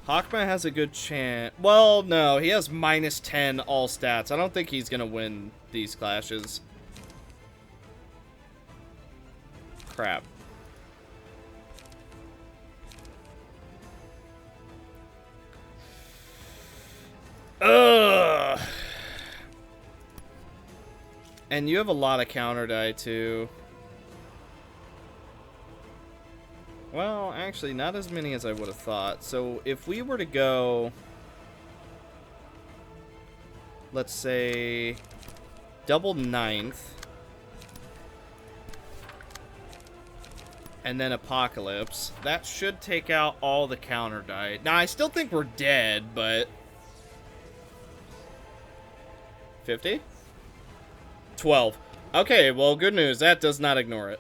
Hawkman has a good chance. Well, no, he has -10 all stats. I don't think he's gonna win these clashes. Crap. Ugh. And you have a lot of counter die too. Well, actually, not as many as I would have thought. So if we were to go, let's say, double 9th. and then Apocalypse. That should take out all the counter die. Now, I still think we're dead, but... 50? 12. Okay, well, good news. That does not ignore it.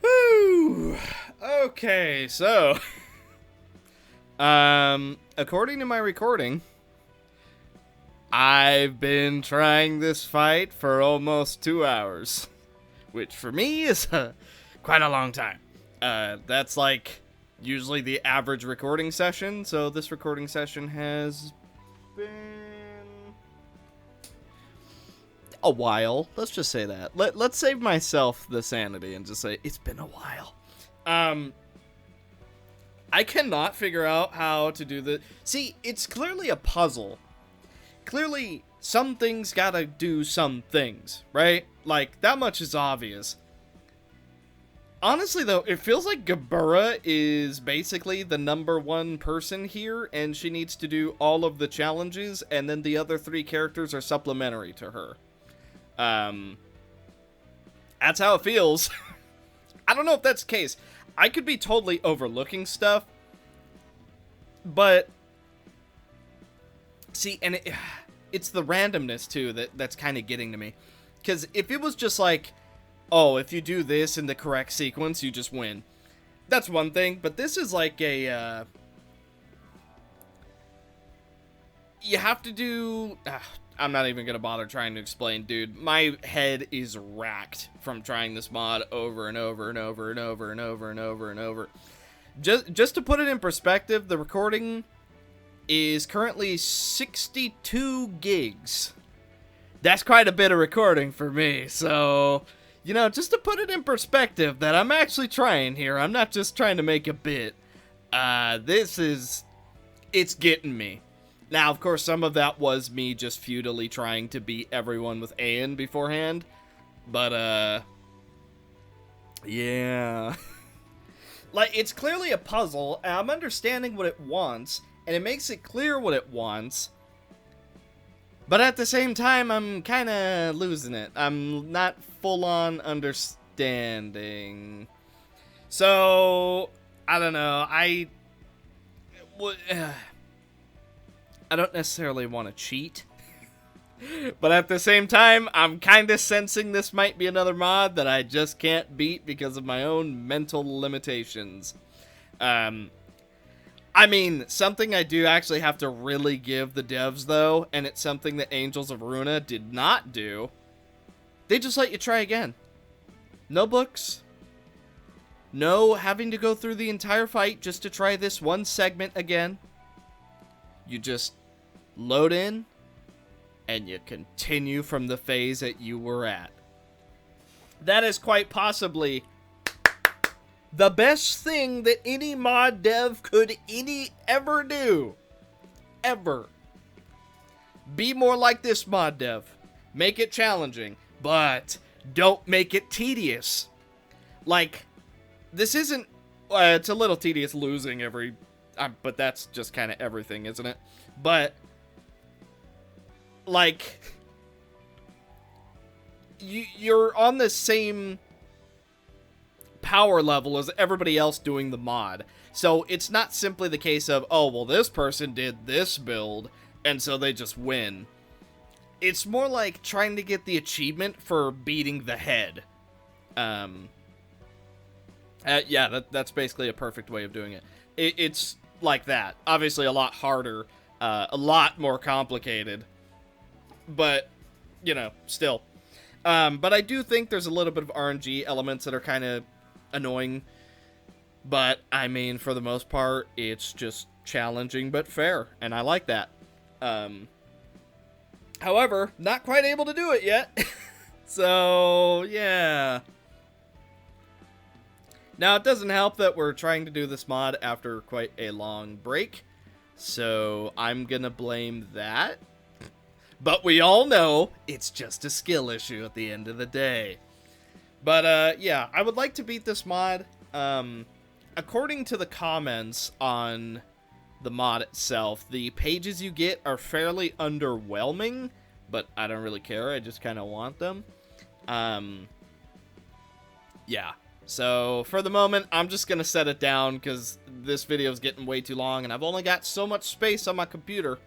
Woo! Okay, so... according to my recording, I've been trying this fight for almost 2 hours. Which, for me, is quite a long time. That's like... usually the average recording session, so this recording session has been a while. Let's just say that. Let's save myself the sanity and just say it's been a while. I cannot figure out how to do the... See, it's clearly a puzzle. Clearly, some things gotta do some things, right? Like, that much is obvious. Honestly, though, it feels like Gebura is basically the #1 person here, and she needs to do all of the challenges, and then the other 3 characters are supplementary to her. That's how it feels. I don't know if that's the case. I could be totally overlooking stuff, but... See, and it's the randomness, too, that's kind of getting to me. Because if it was just like... oh, if you do this in the correct sequence, you just win. That's one thing, but this is like a, you have to do... I'm not even gonna bother trying to explain, dude. My head is racked from trying this mod over and over and over and over and over and over and over. Just to put it in perspective, the recording is currently 62 gigs. That's quite a bit of recording for me, so... you know, just to put it in perspective that I'm actually trying here. I'm not just trying to make a bit. It's getting me. Now, of course, some of that was me just futilely trying to beat everyone with Aeon beforehand. But, yeah. Like, it's clearly a puzzle, and I'm understanding what it wants, and it makes it clear what it wants. But at the same time, I'm kind of losing it. I'm not full-on understanding. So, I don't know. I don't necessarily want to cheat. But at the same time, I'm kind of sensing this might be another mod that I just can't beat because of my own mental limitations. I mean, something I do actually have to really give the devs, though, and it's something that Angels of Ruina did not do. They just let you try again. No books. No having to go through the entire fight just to try this one segment again. You just load in, and you continue from the phase that you were at. That is quite possibly... the best thing that any mod dev could ever do. Ever. Be more like this mod dev. Make it challenging, but don't make it tedious. Like, this isn't... it's a little tedious losing every... but that's just kind of everything, isn't it? But, like... you're on the same... power level as everybody else doing the mod. So it's not simply the case of, oh, well, this person did this build, and so they just win. It's more like trying to get the achievement for beating the head. Yeah, that's basically a perfect way of doing it. It's like that. Obviously a lot harder, a lot more complicated, but, you know, still. But I do think there's a little bit of RNG elements that are kind of annoying, but I mean, for the most part, it's just challenging but fair, and I like that. However, not quite able to do it yet. So, yeah. Now, it doesn't help that we're trying to do this mod after quite a long break, so I'm gonna blame that. But we all know it's just a skill issue at the end of the day. But, yeah, I would like to beat this mod. According to the comments on the mod itself, the pages you get are fairly underwhelming, but I don't really care. I just kind of want them. Yeah. So for the moment, I'm just going to set it down because this video is getting way too long and I've only got so much space on my computer.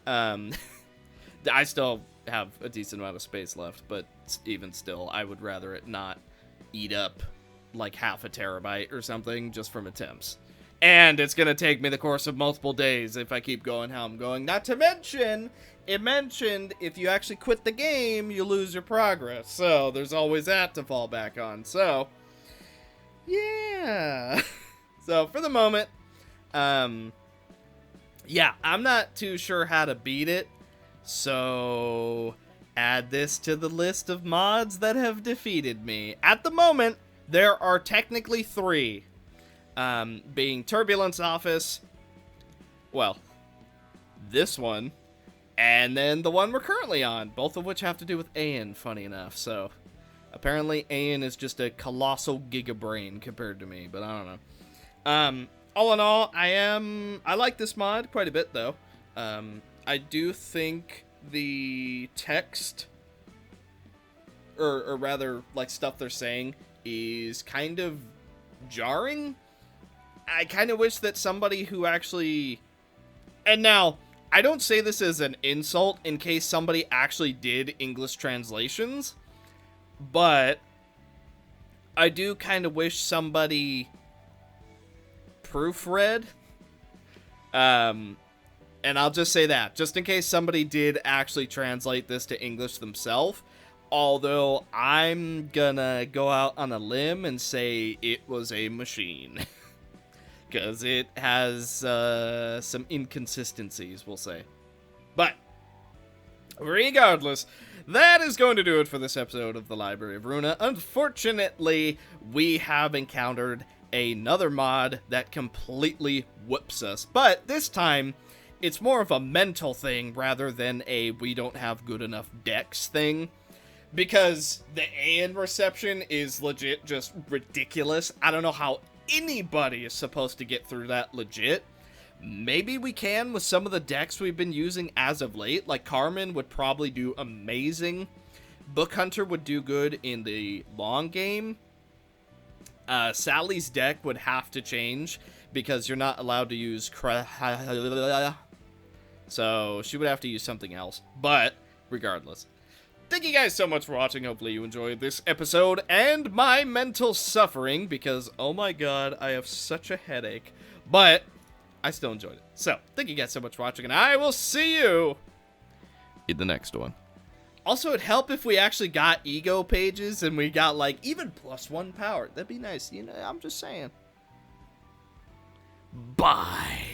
I still have a decent amount of space left, but even still, I would rather it not eat up like half a terabyte or something just from attempts. And it's going to take me the course of multiple days if I keep going how I'm going. Not to mention, it mentioned if you actually quit the game, you lose your progress. So there's always that to fall back on. So, yeah. So for the moment, yeah, I'm not too sure how to beat it. So add this to the list of mods that have defeated me. At the moment, there are technically 3. Being Turbulence Office, well, this one, and then the one we're currently on, both of which have to do with Aeon, funny enough. So apparently Aeon is just a colossal gigabrain compared to me, but I don't know. All in all, I like this mod quite a bit though. I do think the text, or rather like stuff they're saying, is kind of jarring. I kind of wish that somebody who actually, and now I don't say this as an insult in case somebody actually did English translations, but I do kind of wish somebody proofread. And I'll just say that, just in case somebody did actually translate this to English themselves. Although I'm gonna go out on a limb and say it was a machine. Because it has some inconsistencies, we'll say. But regardless, that is going to do it for this episode of the Library of Ruina. Unfortunately, we have encountered another mod that completely whoops us. But this time, it's more of a mental thing rather than a we don't have good enough decks thing. Because the Aeon reception is legit just ridiculous. I don't know how anybody is supposed to get through that legit. Maybe we can with some of the decks we've been using as of late. Like Carmen would probably do amazing. Book Hunter would do good in the long game. Sally's deck would have to change because you're not allowed to use so she would have to use something else. But regardless, thank you guys so much for watching. Hopefully you enjoyed this episode and my mental suffering because, oh my god, I have such a headache. But I still enjoyed it. So, thank you guys so much for watching, and I will see you in the next one. Also, it'd help if we actually got ego pages and we got, like, even +1 power. That'd be nice. You know, I'm just saying. Bye.